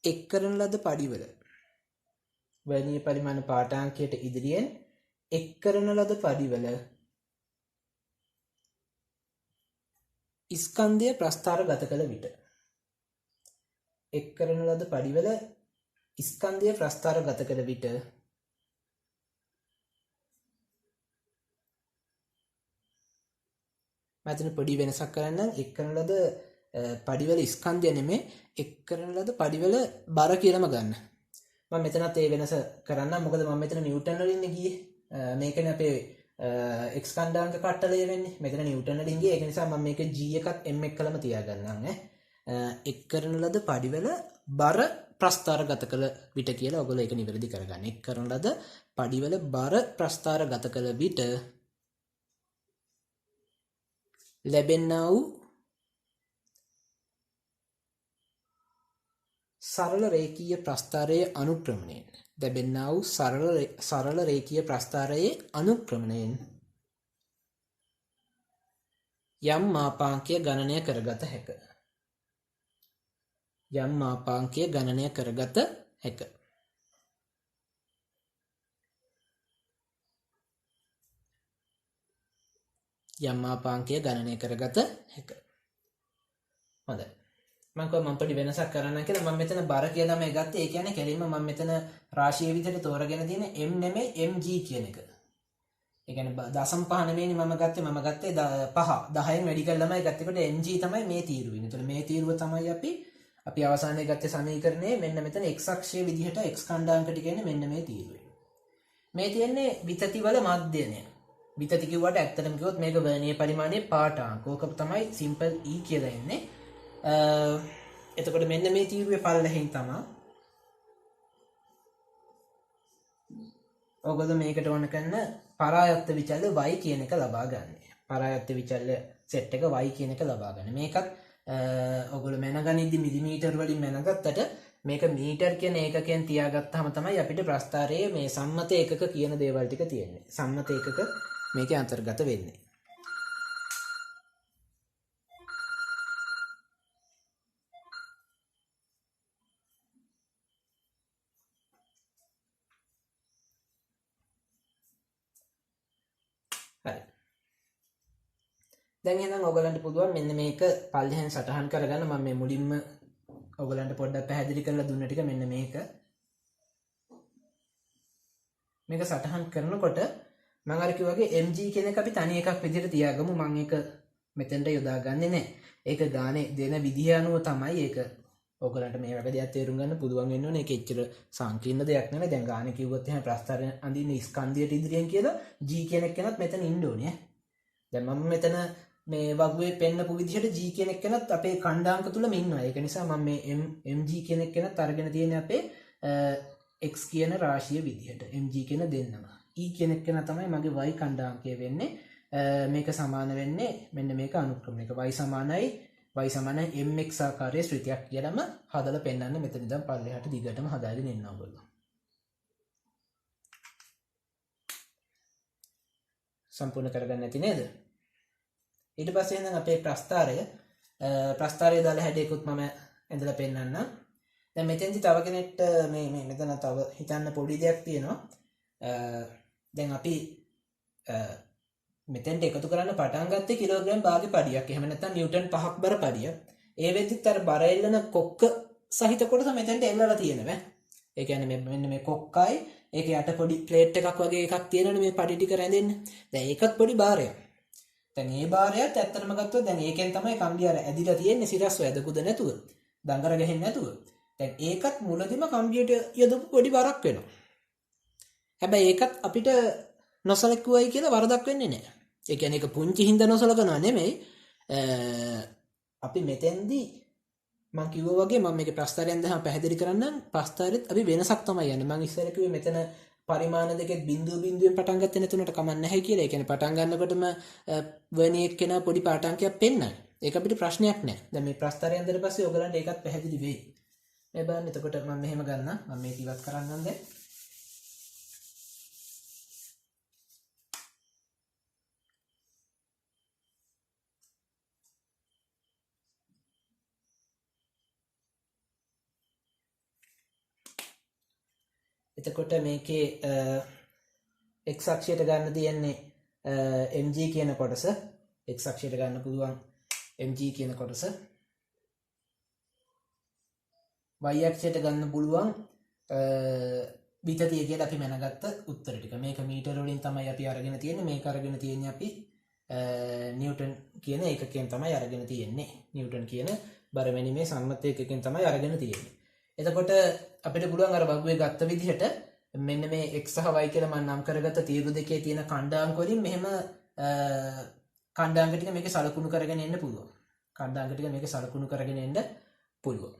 එක් කරන ලද පඩිවල වර්ණීය පරිමාණ පාඨාංකයට ඉදිරියෙන් එක් කරන ලද පඩිවල ස්කන්ධය ප්‍රස්ථාරගත කළ විට එක් කරන ලද පඩිවල ස්කන්ධය ප්‍රස්ථාරගත කළ විට මෙතන පොඩි වෙනසක් කරන්නම්. එක් කරන ලද පඩිවල ස්කන්ධය නෙමෙයි එක් කරන ලද පඩිවල බර කියලාම ගන්න. මම මෙතනත් ඒ වෙනස කරන්නම්. මොකද මම මෙතන නිව්ටන් වලින් ගියේ. මේකනේ අපේ x කණ්ඩාංක කට්ටලය වෙන්නේ. මෙතන නිව්ටන් වලින් ගියේ. ඒක නිසා මම මේක g එකත් m එකලම තියාගන්නම් එක් කරන ලද පඩිවල බර ප්‍රස්ථාරගත කළ විට කියලා ඔයගොල්ලෝ ඒක නිවැරදි කරගන්න. එක් කරන ලද පඩිවල බර ප්‍රස්ථාරගත කළ විට ලැබෙනා වූ සරල රේඛීය ප්‍රස්ථාරයේ අනුක්‍රමණයෙන් යම් මාපාංකය ගණනය කරගත හැක. යම් මාපාංකය ගණනය කරගත හැක. හොඳයි. මම පොඩි වෙනසක් කරන්න කියලා මම මෙතන බර කියලා තමයි ගත්තේ. ඒ කියන්නේ කෙලින්ම මම මෙතන රාශිය විදිහට තෝරගෙන තියෙන m නෙමෙයි mg කියන එක. ඒ කියන්නේ දශම පහ නෙමෙයිනේ මම ගත්තේ 5 10න් වැඩි කරලාමයි ගත්තේ. ඒකට mg තමයි මේ තීරුව වෙන්නේ. ඒතකොට මේ තීරුව තමයි අපි අවසානයේ ගත්තේ සමීකරණයේ මෙන්න මෙතන x අක්ෂයේ විදිහට x කණ්ඩාංක ටික එන්නේ මෙන්න මේ තීරුවේ. මේ තියෙන්නේ විතති වල මධ්‍යනය. විතති කිව්වට ඇත්තටම කිව්වොත් මේක වර්ණීය පරිමාණයේ පාඨාංක. ඕක තමයි සිම්පල් e කියලා එන්නේ. එතකොට මෙන්න මේ තීරුවේ පල්ලෙහින් තමයි ඔයගොල්ලෝ මේකට වණ කරන පරායත්ත විචල්‍ය y කියන එක ලබා ගන්න. පරායත්ත විචල්‍ය සෙට් එක y කියන එක ලබා ගන්න. මේකත් ඔයගොල්ලෝ මැනගනිද්දි මිලිමීටර් වලින් මැනගත්තට මේක මීටර් කියන ඒකකයෙන් තියාගත්තාම තමයි අපිට ප්‍රස්ථාරයේ මේ සම්මත ඒකක කියන දේවල් ටික තියෙන්නේ. සම්මත ඒකක මේකේ අන්තර්ගත වෙන්නේ. හරි. දැන් එහෙනම් ඔයගලන්ට පුළුවන් මෙන්න මේක පල්ලෙහෙන් සටහන් කරගන්න. මම මේ මුලින්ම ඔයගලන්ට පොඩ්ඩක් පැහැදිලි කරලා දුන්න ටික මෙන්න මේක සටහන් කරනකොට මම අර කිව්වාගේ mg කියන එක අපි තනි එකක් විදිහට තියාගමු. මම ඒක මෙතෙන්ට යොදාගන්නේ නැහැ. ඒක ගානේ දෙන විදිහ අනුව තමයි ඒක ඔයගලන්ට මේ වගේ දෙයක් තේරුම් ගන්න පුළුවන් වෙන්න ඕනේ. ඒක එච්චර සංකීර්ණ දෙයක් නෙමෙයි. දැන් ගානේ කිව්වොත් එහෙනම් ප්‍රස්ථාරයෙන් අඳින්න ස්කන්ධයට ඉදිරියෙන් කියලා g කියන කෙනත් මෙතන ඉන්න ඕනේ. දැන් මම මෙතන මේ වගුවේ පෙන්නපු විදිහට g කියන කෙනත් අපේ කණ්ඩාංක තුලම ඉන්නවා. ඒක නිසා මම මේ mg කියන කෙනත් අරගෙන තියෙන්නේ අපේ x කියන රාශිය විදිහට. mg කියන දෙන්නම. e කියන කෙනා තමයි මගේ y කණ්ඩාංකය වෙන්නේ. මේක සමාන වෙන්නේ මෙන්න මේක අනුක්‍රමයක y සමානයි mx ආකාරයේ ශ්‍රිතයක් කියලාම හදලා පෙන්නන්න මෙතන ඉඳන් පල්ලෙහාට දිගටම හදාගෙන ඉන්න ඕගොල්ලෝ. සම්පූර්ණ කරගන්න ඇති නේද? ඊට පස්සේ එහෙනම් අපේ ප්‍රස්ථාරය දාලා හැඩයකුත් මම ඇඳලා පෙන්නන්නම්. දැන් මෙතෙන්දි තව කෙනෙක්ට මේ මෙතන තව හිතන්න පොඩි දෙයක් තියෙනවා. දැන් අපි මෙතෙන්ට එකතු කරන්න පටන් ගත්තේ කිලෝග්‍රෑම් භාගේ පඩියක්. එහෙම නැත්නම් නිව්ටන් 5ක් බර පඩිය. ඒ වෙද්දිත් අර බර එල්ලන කොක්ක සහිත කොටස මෙතෙන්ට එල්ලලා තියෙනවා. ඒ කියන්නේ මෙන්න මේ කොක්කයි ඒක යට පොඩි ප්ලේට් එකක් වගේ එකක් තියෙනවනේ මේ පඩි ටික රැඳෙන්න. දැන් ඒකත් පොඩි බාරයක්. දැන් මේ බාරයත් ඇත්තටම ගත්තොත් දැන් ඒකෙන් තමයි කම්බිය අර ඇදිලා තියෙන්නේ සිරස්ව ඇදකුද නැතුව. දඟර ගහෙන්නේ නැතුව. දැන් ඒකත් මුලදිම කම්බියට යොදපු පොඩි බරක් වෙනවා. හැබැයි ඒකත් අපිට නොසලකුවයි කියලා වරදක් වෙන්නේ නැහැ. ඒ කියන්නේ ඒක පුංචි හින්දා නොසලකනවා නෙමෙයි. අපි මෙතෙන්දී මම කිව්වා වගේ මම මේකේ ප්‍රස්ථාරයෙන් දහම පැහැදිලි කරන්නම්. ප්‍රස්ථාරෙත් අපි වෙනසක් තමයි යන්නේ. මම ඉස්සර කිව්වේ මෙතන පරිමාණ දෙකෙත් බිඳුවෙන් පටන් ගත්තේ නැතුනට කමක් නැහැ කියලා. ඒ කියන්නේ පටන් ගන්නකොටම වර්ණි එක්කෙනා පොඩි පාඨාංකයක් පෙන්නයි. ඒක අපිට ප්‍රශ්නයක් නෑ. දැන් මේ ප්‍රස්ථාරයෙන් ඊට පස්සේ ඔයගලන්ට ඒකත් පැහැදිලි වෙයි. මේ බලන්න එතකොට මම මෙහෙම ගන්නම්. මම මේක ඉවත් කරන්නම් දැන්. එතකොට මේකේ x අක්ෂයට ගන්න තියෙන්නේ mg කියන කොටස. x අක්ෂයට ගන්න පුළුවන් mg කියන කොටස. y අක්ෂයට ගන්න පුළුවන් විතතිය කියලා අපි මැනගත්ත උත්තර ටික. මේක මීටර වලින් තමයි අපි අරගෙන තියෙන්නේ. මේක අරගෙන තියෙන්නේ අපි නිව්ටන් කියන ඒකකයෙන් තමයි අරගෙන තියෙන්නේ. නිව්ටන් කියන බරමැනීමේ සම්මත ඒකකයෙන් තමයි අරගෙන තියෙන්නේ. එතකොට අපිට පුළුවන් අර වගුවේ ගත්ත විදිහට මෙන්න මේ x සහ y කියලා මම නම් කරගත්ත තීරු දෙකේ තියෙන කණ්ඩාංක වලින් මෙහෙම කණ්ඩාංක ටික මේකේ සලකුණු කරගෙන එන්න පුළුවන්. කණ්ඩාංක ටික මේකේ සලකුණු කරගෙන එන්න පුළුවන්.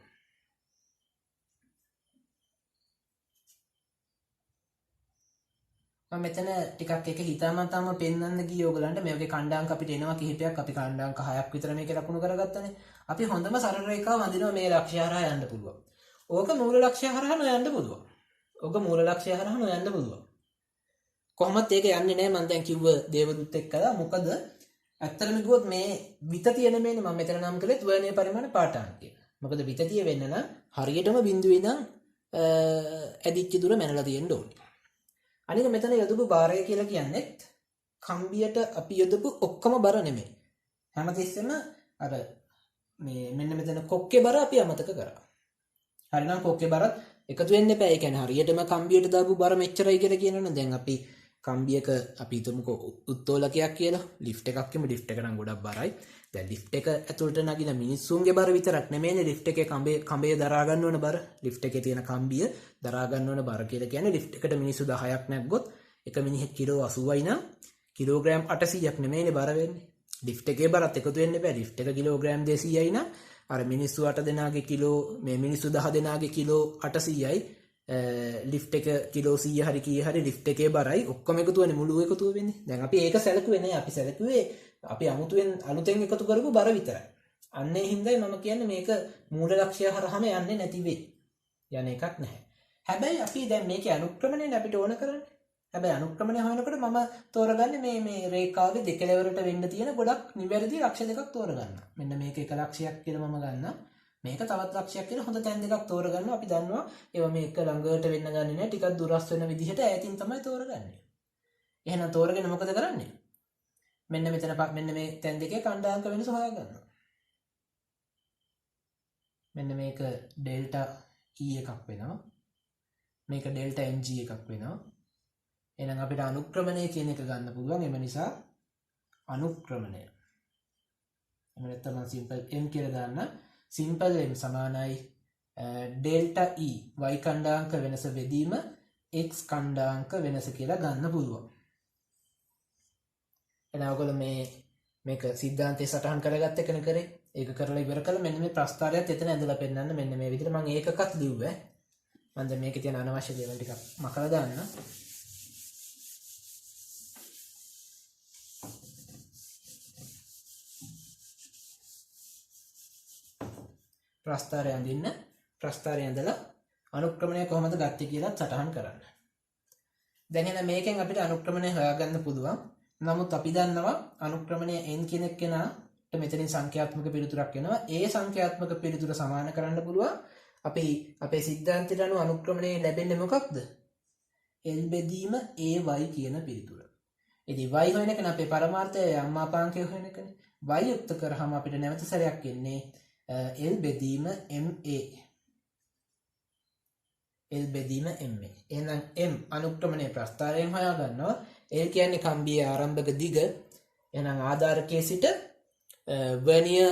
මම මෙතන ටිකක් එක හිතාමතාම පෙන්වන්න ගියේ ඔයගලන්ට මේ වගේ කණ්ඩාංක අපිට එනවා කිහිපයක්. අපි කණ්ඩාංක 6ක් විතර මේකේ ලකුණු කරගත්තානේ. අපි හොඳම සරල රේඛාව වඳිනවා මේ ලක්ෂ්‍ය හරහා යන්න පුළුවන්. ඕක මූල ලක්ෂ්‍ය හරහා නොයන්න පුළුවන්. ඕක මූල ලක්ෂ්‍ය හරහා නොයන්න පුළුවන්. කොහොමත් ඒක යන්නේ නැහැ මම දැන් කිව්ව දේවදූත් එක්කලා. මොකද ඇත්තටම කිව්වොත් මේ විතතිය නෙමෙයිනේ මම මෙතන නම් කළේ වර්ණීය පරිමාණ පාඨාංකය. මොකද විතතිය වෙන්න නම් හරියටම බිඳුවේ ඉඳන් ඇදිච්ච දුර මැනලා තියෙන්න ඕනේ. අනික මෙතන යොදපු බාරය කියලා කියන්නේත් කම්බියට අපි යොදපු ඔක්කොම බර නෙමෙයි. හැමතිස්සෙම අර මේ මෙන්න මෙතන කොක්කේ බර අපි අමතක කරා. හරිනම් කොක්කේ බරත් එකතු වෙන්න එපා. ඒ කියන්නේ හරියටම කම්බියට දාපු බර මෙච්චරයි කියලා කියනවනේ. දැන් අපි කම්බියක අපි හිතමුකෝ උත්තෝලකයක් කියලා. ලිෆ්ට් එකක් කිමු. ලිෆ්ට් එක නම් ගොඩක් බරයි. දැන් ලිෆ්ට් එක ඇතුළට නගින මිනිස්සුන්ගේ බර විතරක් නෙමෙයිනේ ලිෆ්ට් එකේ කඹේ දරා ගන්න ඕන බර. ලිෆ්ට් එකේ තියෙන කම්බිය දරා ගන්න ඕන බර කියලා කියන්නේ ලිෆ්ට් එකට මිනිස්සු 10ක් නැග්ගොත් එක මිනිහෙක් කිලෝ 80යි නම් කිලෝග්‍රෑම් 800ක් නෙමෙයිනේ බර වෙන්නේ. ලිෆ්ට් එකේ බරත් එකතු වෙන්න බෑ. ලිෆ්ට් එක කිලෝග්‍රෑම් 200යි නම් අර මිනිස්සු 8 දෙනාගේ කිලෝ මේ මිනිස්සු 10 දෙනාගේ කිලෝ 800යි ලිෆ්ට් එක කිලෝ 100 හරි කී හරි ලිෆ්ට් එකේ බරයි ඔක්කොම එකතු වෙන්නේ මුළු එකතුව වෙන්නේ. දැන් අපි ඒක සැලකුවේ නෑ. අපි සැලකුවේ අපි අමුතුවෙන් අලුතෙන් එකතු කරපු බර විතරයි. අන්න ඒ හින්දායි මම කියන්නේ මේක මූල ලක්ෂ්‍ය හරහාම යන්නේ නැති වෙයි. යන එකක් නැහැ. හැබැයි අපි දැන් මේකේ අනුක්‍රමණය අපිට ඕන කරන්නේ. හැබැයි අනුක්‍රමණය හොයනකොට මම තෝරගන්නේ මේ රේඛාවේ දෙකලවරට වෙන්න තියෙන ගොඩක් නිවැරදි ලක්ෂ දෙකක් තෝරගන්න. මෙන්න මේක එක ලක්ෂයක් කියලා මම ගන්නවා. මේක තවත් ලක්ෂයක් කියලා හොඳ තැන් දෙකක් තෝරගන්නවා. අපි දන්නවා ඒවා මේක ළඟට වෙන්න ගන්නේ නැහැ. ටිකක් දුරස් වෙන විදිහට ඈතින් තමයි තෝරගන්නේ. එහෙනම් තෝරගෙන මොකද කරන්නේ? මෙන්න මෙතන මෙන්න මේ තැන් දෙකේ කණ්ඩායම් වෙනස හොයාගන්නවා. මෙන්න මේක ඩෙල්ටා E එකක් වෙනවා. මේක ඩෙල්ටා NG එකක් වෙනවා. එහෙනම් අපිට අනුක්‍රමණය කියන එක ගන්න පුළුවන්. එම නිසා අනුක්‍රමණය. එහෙම නැත්නම් සිම්පල් m කියලා දාන්න. සිම්පල් m සමානයි ඩෙල්ටා E y කණ්ඩායම් වෙනස බෙදීම x කණ්ඩායම් වෙනස කියලා ගන්න පුළුවන්. එහෙනම් ඔයගොල්ලෝ මේක සිද්ධාන්තයේ සටහන් කරගත්ත එකනේ කරේ. ඒක කරලා ඉවර කළා මෙන්න මේ ප්‍රස්තාරයත් එතන ඇඳලා පෙන්නන්න මෙන්න මේ විදිහට මම ඒකකත් ලිව්වා. මම දැන් මේකේ තියෙන අනවශ්‍ය දේවල් ටිකක් මකලා දාන්න. ප්‍රස්තාරය අඳින්න. ප්‍රස්තාරය ඇඳලා අනුක්‍රමණය කොහොමද ගත්තේ කියලා සටහන් කරන්න. දැන් එහෙනම් මේකෙන් අපිට අනුක්‍රමණය හොයාගන්න පුළුවන්. නමුත් අපි දන්නවා අනුක්‍රමණය n කියන කෙනාට මෙතනින් සංඛ්‍යාත්මක පිළිතුරක් එනවා. ඒ සංඛ්‍යාත්මක පිළිතුර සමාන කරන්න පුළුවන්. අපි අපේ සිද්ධාන්තයට අනුව අනුක්‍රමණය ලැබෙන්නේ මොකක්ද? l බෙදීම ay කියන පිළිතුර. ඉතින් y හොයන එක අපේ පරමාර්ථය යම් මාපාංකය හොයන එකනේ. y යුක්ත කරාම අපිට නැවත සැරයක් එන්නේ l බෙදීම ma. l බෙදීම ma. එහෙනම් m අනුක්‍රමණය ප්‍රස්තාරයෙන් හොයා ගන්නවා. l කියන්නේ කම්බියේ ආරම්භක දිග. එහෙනම් ආධාරකයේ සිට වර්නියර්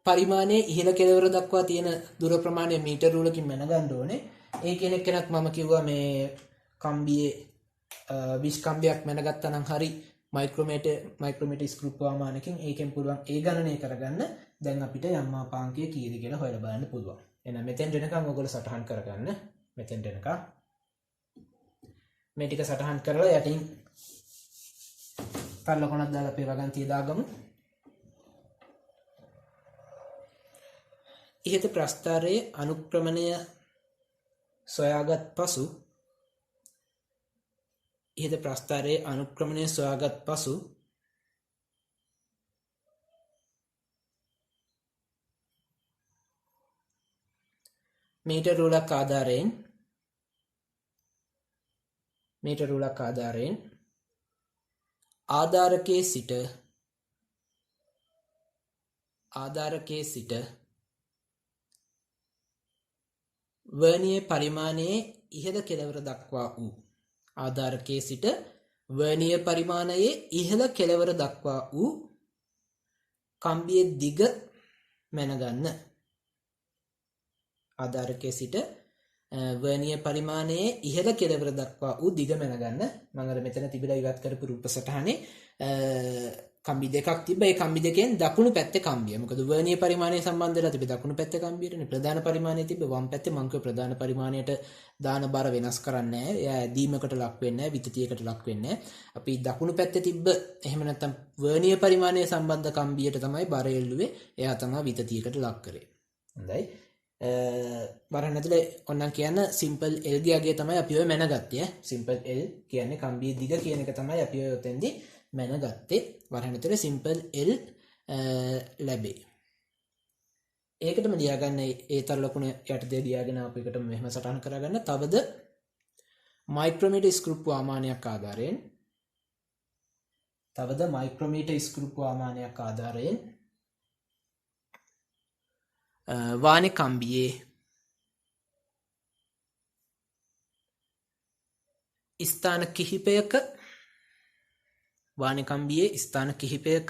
පරිමාණයේ ඉහළ කෙළවර දක්වා තියෙන දුර ප්‍රමාණය මීටර රූලකින් මැනගන්න ඕනේ. ඒ කියන එකනත් මම කිව්වා මේ කම්බියේ 20 කම්බියක් මැනගත්තා නම් හරි මයික්‍රෝමීටර් ස්ක්‍රූ ප්‍රමාණයකින් ඒකෙන් පුළුවන් ඒ ගණනය කරගන්න. දැන් අපිට යම් මාපාංකය කීයද කියලා හොයලා බලන්න පුළුවන්. එහෙනම් මෙතෙන් දෙනකම් ඔයගොල්ලෝ සටහන් කරගන්න. මෙතෙන් දෙනකම් මේ ටික සටහන් කරලා යටින් පල්ලකොණක් දාලා අපේ වගන්තිය දාගමු. ඉහත ප්‍රස්ථාරයේ අනුක්‍රමණය සොයාගත් පසු මීටර රූලක් ආධාරයෙන් ආධාරකයේ සිට වර්නියර් පරිමාණයේ ඉහළ කෙළවර දක්වා වූ ආධාරකයේ සිට වර්නියර් පරිමාණයේ ඉහළ කෙළවර දක්වා වූ කම්බියේ දිග මැනගන්න. ආධාරකයේ සිට වර්නියර් පරිමාණයේ ඉහළ කෙළවර දක්වා වූ දිග මැනගන්න. මම අර මෙතන තිබිලා ඉවත් කරපු රූප සටහනේ කම්බි දෙකක් තිබ්බ. ඒ කම්බි දෙකෙන් දකුණු පැත්තේ කම්බිය. මොකද වර්නියර් පරිමාණය සම්බන්ධ වෙලා තිබෙ දකුණු පැත්තේ කම්බියටනේ. ප්‍රධාන පරිමාණය තිබ්බ වම් පැත්තේ. මම කිව්ව ප්‍රධාන පරිමාණයට දාන බර වෙනස් කරන්නේ නැහැ. එයා ඇදීමකට ලක් වෙන්නේ නැහැ, විතතියකට ලක් වෙන්නේ නැහැ. අපි දකුණු පැත්තේ තිබ්බ එහෙම නැත්නම් වර්නියර් පරිමාණය සම්බන්ධ කම්බියට තමයි බර එල්ලුවේ. එයා තමයි විතතියකට ලක් කරේ. හොඳයි. බරන්න ඇතුලේ ඔන්නම් කියන්න සිම්පල් L ගියාගේ තමයි අපි ඔය මැනගත්තේ. සිම්පල් L කියන්නේ කම්බියේ දිග කියන එක තමයි අපි ඔය උතෙන්දී මැනගත්තේ. වරහන් ඇතුලේ සිම්පල් L ලැබේ. ඒකටම ලියාගන්න ඒ තර ලකුණ යටතේ ලියාගෙන අපි එකට මෙහෙම සටහන් කරගන්න. තවද මයික්‍රෝමීටර් ස්ක්‍රූ ප්‍රමාණයක් ආධාරයෙන් වානේ කම්බියේ ස්ථාන කිහිපයක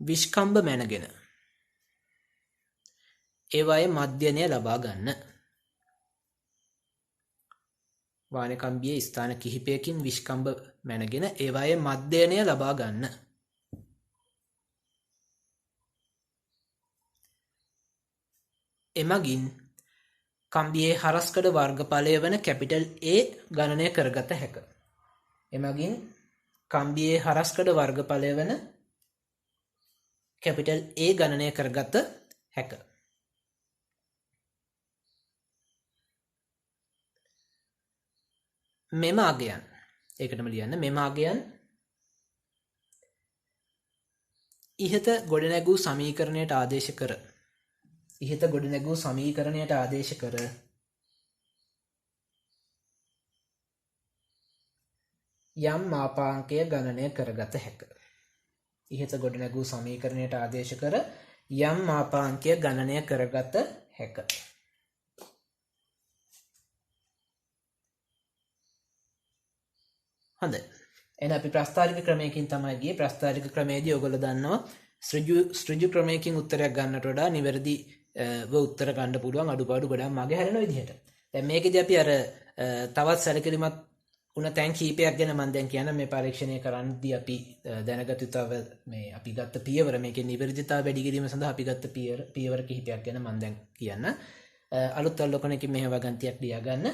විස්කම්බ මැනගෙන ඒවායේ මධ්‍යනය ලබා ගන්න. වානේ කම්බියේ ස්ථාන කිහිපයකින් විස්කම්බ මැනගෙන ඒවායේ මධ්‍යනය ලබා ගන්න. එමගින් කම්බියේ හරස්කඩ වර්ගඵලය වන කැපිටල් A ගණනය කරගත හැක. එමගින් කම්බියේ හරස්කඩ වර්ගඵලය වන කැපිටල් A ගණනය කරගත හැක. මෙම අගයන් ඒකටම ලියන්න මෙම අගයන් ඉහත ගොඩනැගූ සමීකරණයට ආදේශ කර ඉහත ගොඩනැගූ සමීකරණයට ආදේශ කර යම් මාපාංකය ගණනය කරගත හැක. ඉහත ගොඩනැගූ සමීකරණයට ආදේශ කර යම් මාපාංකය ගණනය කරගත හැක. හොඳයි. එහෙනම් අපි ප්‍රස්තාරික ක්‍රමයකින් තමයි ගියේ. ප්‍රස්තාරික ක්‍රමයේදී ඔයගොල්ලෝ දන්නවා ඍජු ක්‍රමයකින් උත්තරයක් ගන්නට වඩා නිවැරදිව උත්තර ගන්න පුළුවන් අඩුපාඩු ගොඩක් මගේ හැරෙන විදිහට. දැන් මේකෙදී අපි අර තවත් සැලකිලිමත් උන තැන් කීපයක් ගැන මම දැන් කියන්න මේ පරීක්ෂණය කරන්නදී අපි දැනගත යුතු මේ අපි ගත්ත පියවර මේකේ නිවැරදිතාව වැඩි කිරීම සඳහා අපි ගත්ත පියවර කිහිපයක් ගැන මම දැන් කියන්න. අලුත් අවලෝකනයකින් මෙහෙම වගන්තියක් ලියා ගන්න.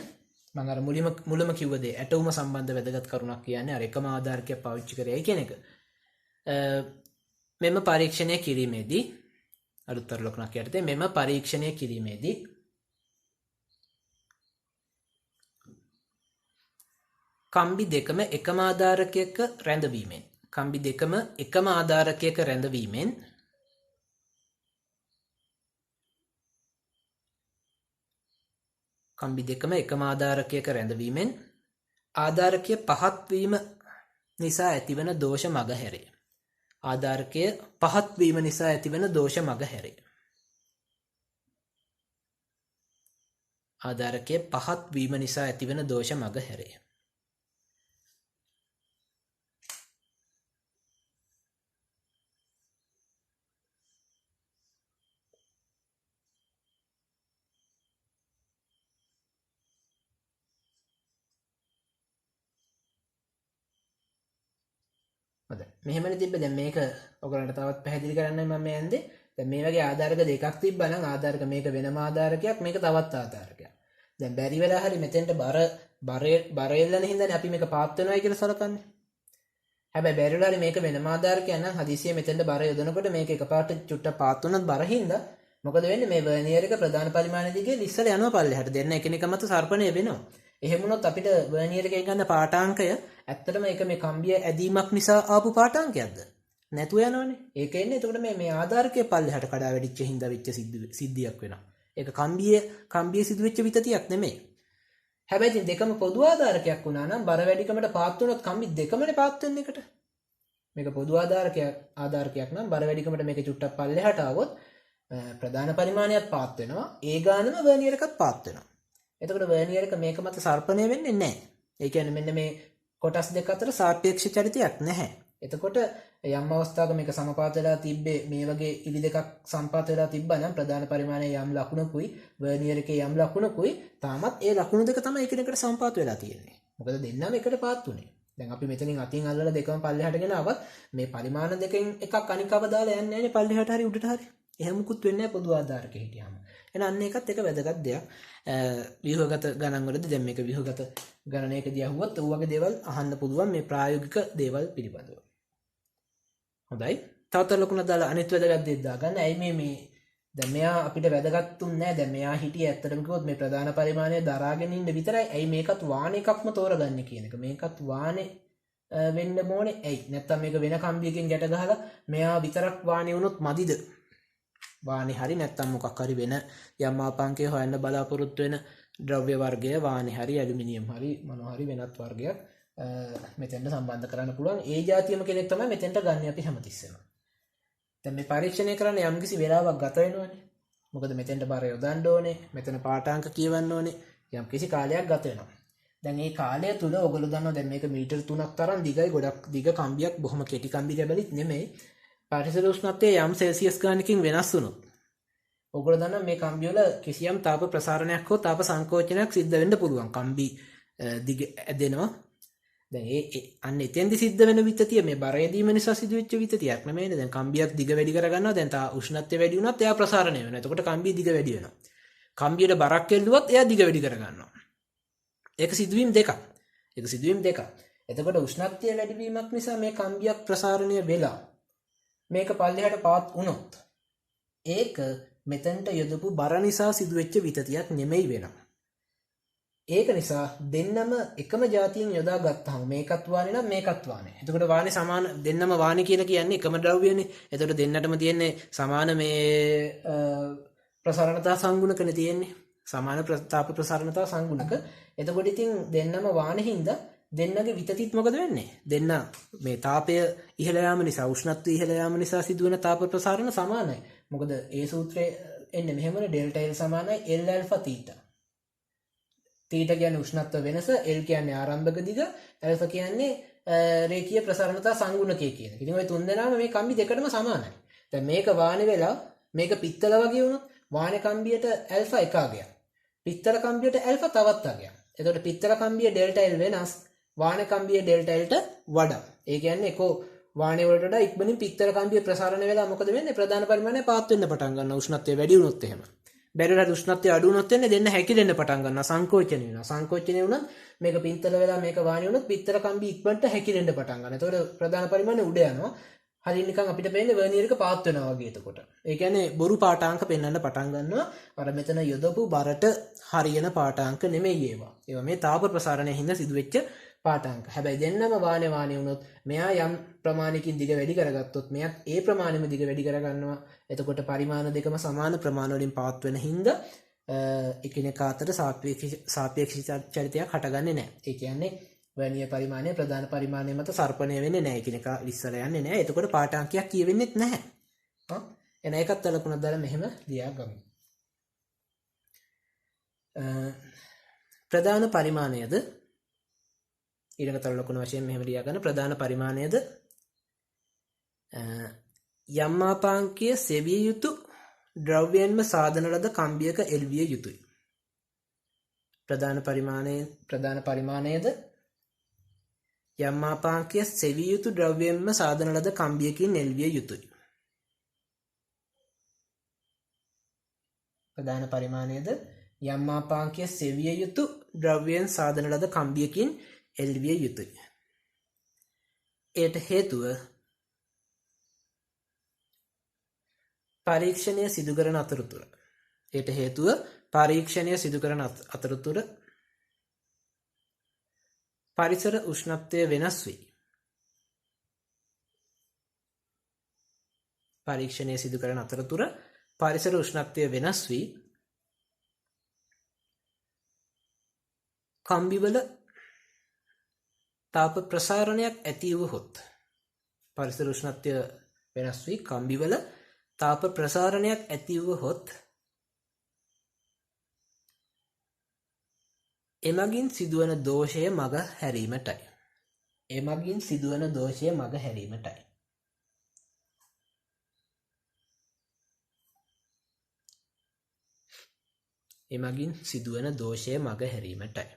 මම අර මුලම කිව්ව දේ ඇටවුම සම්බන්ධ වැදගත් කරුණක් කියන්නේ අර එකම ආධාරකයක් පාවිච්චි කරේයි කියන එක. මෙම පරීක්ෂණය කිරීමේදී අලුත් අවලෝකනක් යටතේ මෙම පරීක්ෂණය කිරීමේදී කම්බි දෙකම එකම ආධාරකයක රැඳවීමෙන් කම්බි දෙකම එකම ආධාරකයක රැඳවීමෙන් කම්බි දෙකම එකම ආධාරකයක රැඳවීමෙන් ආධාරකය පහත් වීම නිසා ඇතිවන දෝෂ මගහැරේ. ආධාරකය පහත් වීම නිසා ඇතිවන දෝෂ මගහැරේ. ආධාරකය පහත් වීම නිසා ඇතිවන දෝෂ මගහැරේ. මෙහෙමනේ තිබ්බ. දැන් මේක ඔයගලන්ට තවත් පැහැදිලි කරන්නයි මම යන්නේ. දැන් මේ වගේ ආධාරක දෙකක් තිබ්බා නම් ආධාරක මේක වෙනම ආධාරකයක් මේක තවත් ආධාරකයක්. දැන් බැරි වෙලා හරි මෙතෙන්ට බර එල්ලන හින්දානේ අපි මේක පාත් වෙනවා කියලා සලකන්නේ. හැබැයි බැරි වෙලා හරි මේක වෙනම ආධාරකයක් නම් හදිසියෙ මෙතෙන්ට බර යොදනකොට මේක එකපාරට චුට්ටක් පාත් වුණත් බර හින්දා මොකද වෙන්නේ මේ වර්නියර් එක ප්‍රධාන පරිමාණය දිගේ ඉස්සල යනවා පල්ලෙහාට. දෙන්න එකිනෙක මත සර්පණය වෙනවා. එහෙම වුණොත් අපිට වර්නියර් එකේ ගන්න පාඨාංකය ඇත්තටම ඒක මේ කම්බිය ඇදීමක් නිසා ආපු පාඨාංකයක්ද? නැතුව යනවනේ. ඒක එන්නේ එතකොට මේ ආධාරකයේ පල්ලෙහාට කඩා වැටිච්ච හින්දා වෙච්ච සිද්ධියක් වෙනවා. ඒක කම්බිය සිදුවෙච්ච විතතියක් නෙමෙයි. හැබැයි ඉතින් දෙකම පොදු ආධාරකයක් වුණා නම් බර වැඩිකමට පාත් වුණොත් කම්බි දෙකමනේ පාත් වෙන්නේ එකට. මේක පොදු ආධාරකයක් නම් බර වැඩිකමට මේක චුට්ටක් පල්ලෙහාට ආවොත් ප්‍රධාන පරිමාණයක් පාත් වෙනවා. ඒ ගානම වර්නියර් එකත් පාත් වෙනවා. එතකොට වර්නියර් එක මේක මත සර්පණය වෙන්නේ නැහැ. ඒ කියන්නේ මෙන්න මේ කොටස් දෙක අතර සාපේක්ෂ චරිතයක් නැහැ. එතකොට යම් අවස්ථාවක මේක සමපාත වෙලා තිබ්බේ මේ වගේ ඉලි දෙකක් සම්පාත වෙලා තිබ්බා නම් ප්‍රධාන පරිමාණයේ යම් ලකුණකුයි වර්නියර් එකේ යම් ලකුණකුයි තාමත් ඒ ලකුණු දෙක තමයි එකිනෙකට සම්පාත වෙලා තියෙන්නේ. මොකද දෙන්නම එකට පාත් උනේ. දැන් අපි මෙතනින් අතින් අල්ලලා දෙකම පල්ලෙහාට ගෙනාවත් මේ පරිමාණ දෙකෙන් එකක් අනිකව දාලා යන්නේ නැහැ නේ පල්ලෙහාට හරි උඩට හරි. එහෙම මුකුත් වෙන්නේ නැහැ පොදු ආධාරකෙ හිටියාම. එහෙනම් අන්න ඒකත් එක වැදගත් දෙයක්. ව්‍යුහගත ගණන් වලදී දැන් මේක ව්‍යුහගත ගණනයකදී අහුවත් ඔය වගේ දේවල් අහන්න පුළුවන් මේ ප්‍රායෝගික දේවල් පිළිබඳව. හොඳයි. තවත් ලකුණක් දාලා අනිත් වැදගත් දේ දාගන්න. ඇයි මේ දැන් මෙයා අපිට වැදගත්ුන්නේ නැහැ. දැන් මෙයා හිටියේ ඇත්තටම කිව්වොත් මේ ප්‍රධාන පරිමාණය දරාගෙන ඉන්න විතරයි. ඇයි මේකත් වාණ එකක්ම තෝරගන්නේ කියන එක. මේකත් වාණේ වෙන්න ඕනේ. ඇයි? නැත්තම් මේක වෙන කම්බියකින් ගැට ගහලා මෙයා විතරක් වාණේ වුණොත් මදිද? වාණේ හරි නැත්තම් මොකක් හරි වෙන යම් ආපාංකය හොයන්න බලාපොරොත්තු වෙන ද්‍රව්‍ය වර්ගය වාණේ හරි ඇලුමිනියම් හරි මොනවා හරි වෙනත් වර්ගයක් මෙතෙන්ට සම්බන්ධ කරන්න පුළුවන්. ඒ જાතියම කෙනෙක් තමයි මෙතෙන්ට ගන්න අපි හැමතිස්සෙම. දැන් මේ පරීක්ෂණය කරන්න යම්කිසි වෙලාවක් ගත වෙනවනේ. මොකද මෙතෙන්ට බර යොදන්න ඕනේ, මෙතන පාඨාංක කියවන්න ඕනේ, යම්කිසි කාලයක් ගත වෙනවා. දැන් මේ කාලය තුල ඔයගොල්ලෝ දන්නවා දැන් මේක මීටර් 3ක් තරම් දිගයි, ගොඩක් දිග කම්බියක්, බොහොම කෙටි කම්බි කැබලිත් නෙමෙයි. පරිසර උෂ්ණත්වයේ යම් සෙල්සියස් ගානකින් වෙනස් වුණොත් ඔයගොල්ලෝ දන්නවා මේ කම්බි වල කිසියම් තාප ප්‍රසාරණයක් හෝ තාප සංකෝචනයක් සිද්ධ වෙන්න පුළුවන්. කම්බි දිග ඇදෙනවා. දැන් අන්න එතෙන්දි සිද්ධ වෙන විතතිය මේ බර යදීම නිසා සිදුවෙච්ච විතතියක් නෙමෙයිනේ. දැන් කම්බියක් දිග වැඩි කරගන්නවා. දැන් තා උෂ්ණත්වය වැඩි වුණත් එයා ප්‍රසාරණය වෙනවා. එතකොට කම්බිය දිග වැඩි වෙනවා. කම්බියට බරක් එල්ලුවොත් එයා දිග වැඩි කරගන්නවා. ඒක සිදුවීම් දෙකක්. එතකොට උෂ්ණත්වය වැඩි වීමක් නිසා මේ කම්බියක් ප්‍රසාරණය වෙලා මේක පල්ලෙහාට පාත් වුණොත් ඒක මෙතෙන්ට යොදපු බර නිසා සිදුවෙච්ච විතතියක් නෙමෙයි වෙනවා. ඒක නිසා දෙන්නම එකම જાතියෙන් යොදා ගත්තාම මේකත් වානේ නම් මේකත් වානේ. එතකොට වානේ සමාන දෙන්නම වානේ කියලා කියන්නේ එකම ද්‍රව්‍යනේ. එතකොට දෙන්නටම තියෙන්නේ සමාන මේ ප්‍රසරණතා සංගුණකනේ තියෙන්නේ. සමාන තාප ප්‍රසරණතා සංගුණක. එතකොට ඉතින් දෙන්නම වානේ හින්දා දෙන්නගේ විතතිත් මොකද වෙන්නේ? දෙන්න මේ තාපය ඉහළ යාම නිසා උෂ්ණත්වය ඉහළ යාම නිසා සිදුවන තාප ප්‍රසාරණ සමානයි. මොකද ඒ සූත්‍රයේ එන්නේ මෙහෙමනේ ඩෙල්ටා L සමානයි L ඇල්ෆා තීටා. තීටා කියන්නේ උෂ්ණත්ව වෙනස, L කියන්නේ ආරම්භක දිග, ඇල්ෆා කියන්නේ රේඛීය ප්‍රසරණතා සංගුණකය කියන එක. ඉතින් ওই තුන් දෙනාම මේ කම්බි දෙකටම සමානයි. දැන් මේක වානේ වෙලා මේක පිත්තල වගේ වුණොත් වානේ කම්බියට ඇල්ෆා එක අගයක්. පිත්තල කම්බියට ඇල්ෆා තවත් අගයක්. එතකොට පිත්තල කම්බිය ඩෙල්ටා L වෙනස්, වානේ කම්බිය ඩෙල්ටා Lට වඩා. ඒ කියන්නේ එකෝ වානේ වලට වඩා ඉක්මනින් පිත්තල කම්බිය ප්‍රසරණය වෙලා මොකද වෙන්නේ? ප්‍රධාන පරිමාණය පාත් වෙන්න පටන් ගන්නවා උෂ්ණත්වය වැඩි වුණොත් එහෙම. බැරිලා උෂ්ණත්වය අඩු වුණොත් එන්නේ දෙන්න හැකිලෙන්න පටන් ගන්නවා, සංකෝචනය වෙනවා. සංකෝචනය වුණත් මේක පිත්තල වෙලා මේක වාණි වුණොත් පිත්තල කම්බි ඉක්මනට හැකිලෙන්න පටන් ගන්නවා. එතකොට ප්‍රධාන පරිමාණය උඩ යනවා. හරිය නිකන් අපිට පේන්නේ වර්නියර් එක පාත් වෙනවා වගේ එතකොට. ඒ කියන්නේ බොරු පාඨාංක පෙන්වන්න පටන් ගන්නවා. අර මෙතන යොදපු බරට හරියන පාඨාංක නෙමෙයි ඒවා. ඒවා මේ තාප ප්‍රසාරණය හින්දා සිදුවෙච්ච පාඨාංක. හැබැයි දෙන්නම වානේ වුණොත් මෙයා යම් ප්‍රමාණයකින් දිග වැඩි කරගත්තොත් මෙයාත් ඒ ප්‍රමාණෙම දිග වැඩි කරගන්නවා. එතකොට පරිමාණ දෙකම සමාන ප්‍රමාණ වලින් පාත් වෙන හින්දා එකිනෙකා අතර සාපේක්ෂ චරිතයක් හටගන්නේ නැහැ. ඒ කියන්නේ වර්නියර් පරිමාණය ප්‍රධාන පරිමාණය මත සර්පණය වෙන්නේ නැහැ. එකිනෙකා ඉස්සර යන්නේ නැහැ. එතකොට පාඨාංකයක් කියවෙන්නේත් නැහැ. එන එකත් ලකුණක් දාලා මෙහෙම ලියා ගමු. ප්‍රධාන පරිමාණයද ඊළඟ තල ලකුණ වශයෙන් මෙහෙම ලියා ගන්න. ප්‍රධාන පරිමාණයද යම් මාපාංකයේ සෙවිය යුතු ද්‍රව්‍යයෙන්ම සාධන ලද කම්බියක එල්විය යුතුයි. ප්‍රධාන පරිමාණයද යම් මාපාංකයේ සෙවිය යුතු ද්‍රව්‍යයෙන්ම සාධන ලද කම්බියකින් එල්විය යුතුයි. ප්‍රධාන පරිමාණයද යම් මාපාංකයේ සෙවිය යුතු ද්‍රව්‍යයෙන් සාධන ලද කම්බියකින් එල්විය යුතුයි. එයට හේතුව පරීක්ෂණය සිදු කරන අතරතුර පරිසර උෂ්ණත්වය වෙනස් වී කම්බිවල තාප ප්‍රසාරණයක් ඇති වුවහොත් පරිසර උෂ්ණත්වය වෙනස් වී කම්බිවල තාප ප්‍රසාරණයක් ඇති වුවහොත් එමගින් සිදුවන දෝෂය මග හැරීමටයි.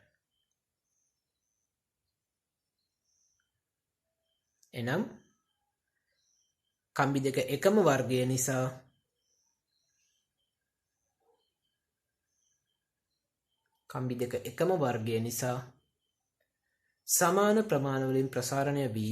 එනම් කම්බි දෙක එකම වර්ගය නිසා සමාන ප්‍රමාණවලින් ප්‍රසාරණය වී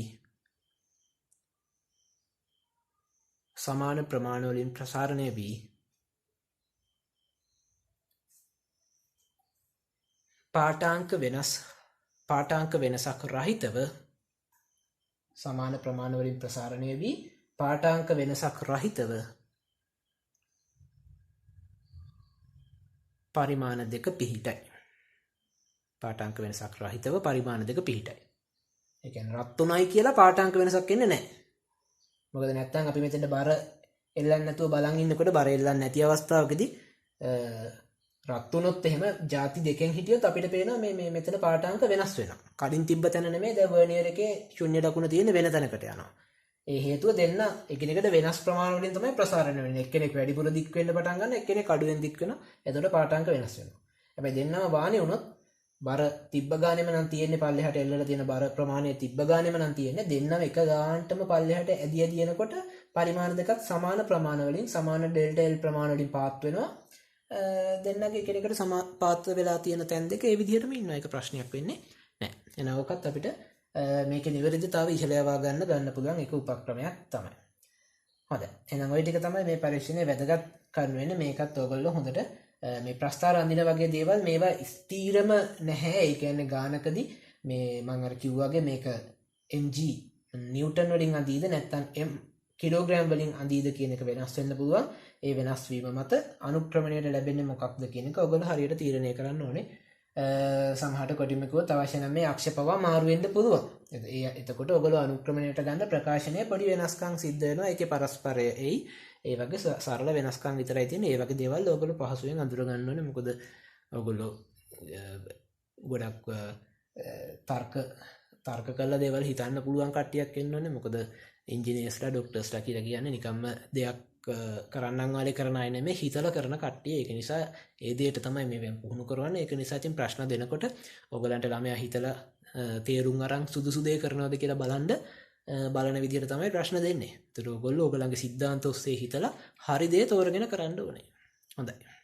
පාඨාංක වෙනසක් රහිතව පරිමාණ දෙක පිහිටයි. ඒ කියන්නේ රත් උනායි කියලා පාඨාංක වෙනසක් එන්නේ නැහැ. මොකද නැත්තම් අපි මෙතෙන්ට බර එල්ලන්නේ නැතුව බලන් ඉන්නකොට බර එල්ලන්නේ නැති අවස්ථාවකදී රත් වුණොත් එහෙම ಜಾති දෙකෙන් හිටියොත් අපිට පේනවා මේ මෙතන පාඨාංක වෙනස් වෙනවා. කලින් තිබ්බ තැන නෙමෙයි දැන් වර්නියර් එකේ ශුන්‍ය ලකුණ තියෙන වෙන තැනකට යනවා. ඒ හේතුව දෙන්න එකිනෙකට වෙනස් ප්‍රමාණ වලින් තමයි ප්‍රසාරණය වෙන්නේ. එක්කෙනෙක් වැඩිපුර දික් වෙන්න පටන් ගන්නවා, එක්කෙනෙක් අඩුවෙන් දික් වෙනවා. එතකොට පාඨාංක වෙනස් වෙනවා. හැබැයි දෙන්නම වාණි වුණොත් බර තිබ්බ ගානෙම නම් තියෙන්නේ පල්ලෙහාට එල්ලලා තියෙන බර ප්‍රමාණය තිබ්බ ගානෙම නම් තියෙන්නේ. දෙන්නම එක ගානටම පල්ලෙහාට ඇදී යනකොට පරිමාණ දෙකක් සමාන ප්‍රමාණ වලින් සමාන ඩෙල්ටා L ප්‍රමාණ වලින් පාත් වෙනවා. දෙන්නගේ එකිනෙකට සමාපාත වෙලා තියෙන තැන් දෙක ඒ විදිහටම ඉන්නවා. ඒක ප්‍රශ්නයක් වෙන්නේ නැහැ. එහෙනම් ඔකත් අපිට මේකේ නිවැරදිතාවය ඉහළ යවා ගන්න පුළුවන් එක උපක්‍රමයක් තමයි. හොඳයි. එහෙනම් ওই ටික තමයි මේ පරීක්ෂණයේ වැදගත් කරුණු වෙන්නේ. මේකත් ඔයගොල්ලෝ හොඳට මේ ප්‍රස්ථාර අඳින වගේ දේවල් මේවා ස්ථීරම නැහැ. ඒ කියන්නේ ගානකදී මේ මම අර කිව්වාගේ මේක mg නිව්ටන් වලින් අඳීද නැත්නම් m කිලෝග්‍රෑම් වලින් අඳීද කියන එක වෙනස් වෙන්න පුළුවන්. ඒ වෙනස් වීම මත අනුක්‍රමණයට ලැබෙන්නේ මොකක්ද කියන එක ඔයගොල්ලෝ හරියට තීරණය කරන්න ඕනේ. සමහරට කොටිම කිව්වොත් අවශ්‍ය නම් මේ අක්ෂ පවා මාරු වෙන්න පුළුවන්. එතකොට ඔයගොල්ලෝ අනුක්‍රමණයට ගන්න ප්‍රකාශනයේ පොඩි වෙනස්කම් සිද්ධ වෙනවා. ඒකේ පරස්පරය එයි. ඒ වගේ සරල වෙනස්කම් විතරයි තියෙන්නේ. ඒ වගේ දේවල් ඔයගොල්ලෝ පහසුවෙන් අඳුර ගන්න ඕනේ. මොකද ඔයගොල්ලෝ ගොඩක් තර්ක කරලා දේවල් හිතන්න පුළුවන් කට්ටියක් වෙන්න ඕනේ. මොකද ඉංජිනේර්ස්ලා ડોක්ටර්ස්ලා කියලා කියන්නේ නිකම්ම දෙයක් කරන්නම් වාලේ කරන අය නෙමෙයි, හිතලා කරන කට්ටිය. ඒක නිසා ඒ දෙයට තමයි මේ පුහුණු කරවන්නේ. ඒක නිසා ඉතින් ප්‍රශ්න දෙනකොට ඔයගලන්ට ළමයා හිතලා තේරුම් අරන් සුදුසු දේ කරනවද කියලා බලන විදිහට තමයි ප්‍රශ්න දෙන්නේ. ඒතර ඔයගොල්ලෝ ඔයගලන්ගේ සිද්ධාන්ත ඔස්සේ හිතලා හරි දේ තෝරගෙන කරන්න ඕනේ. හොඳයි.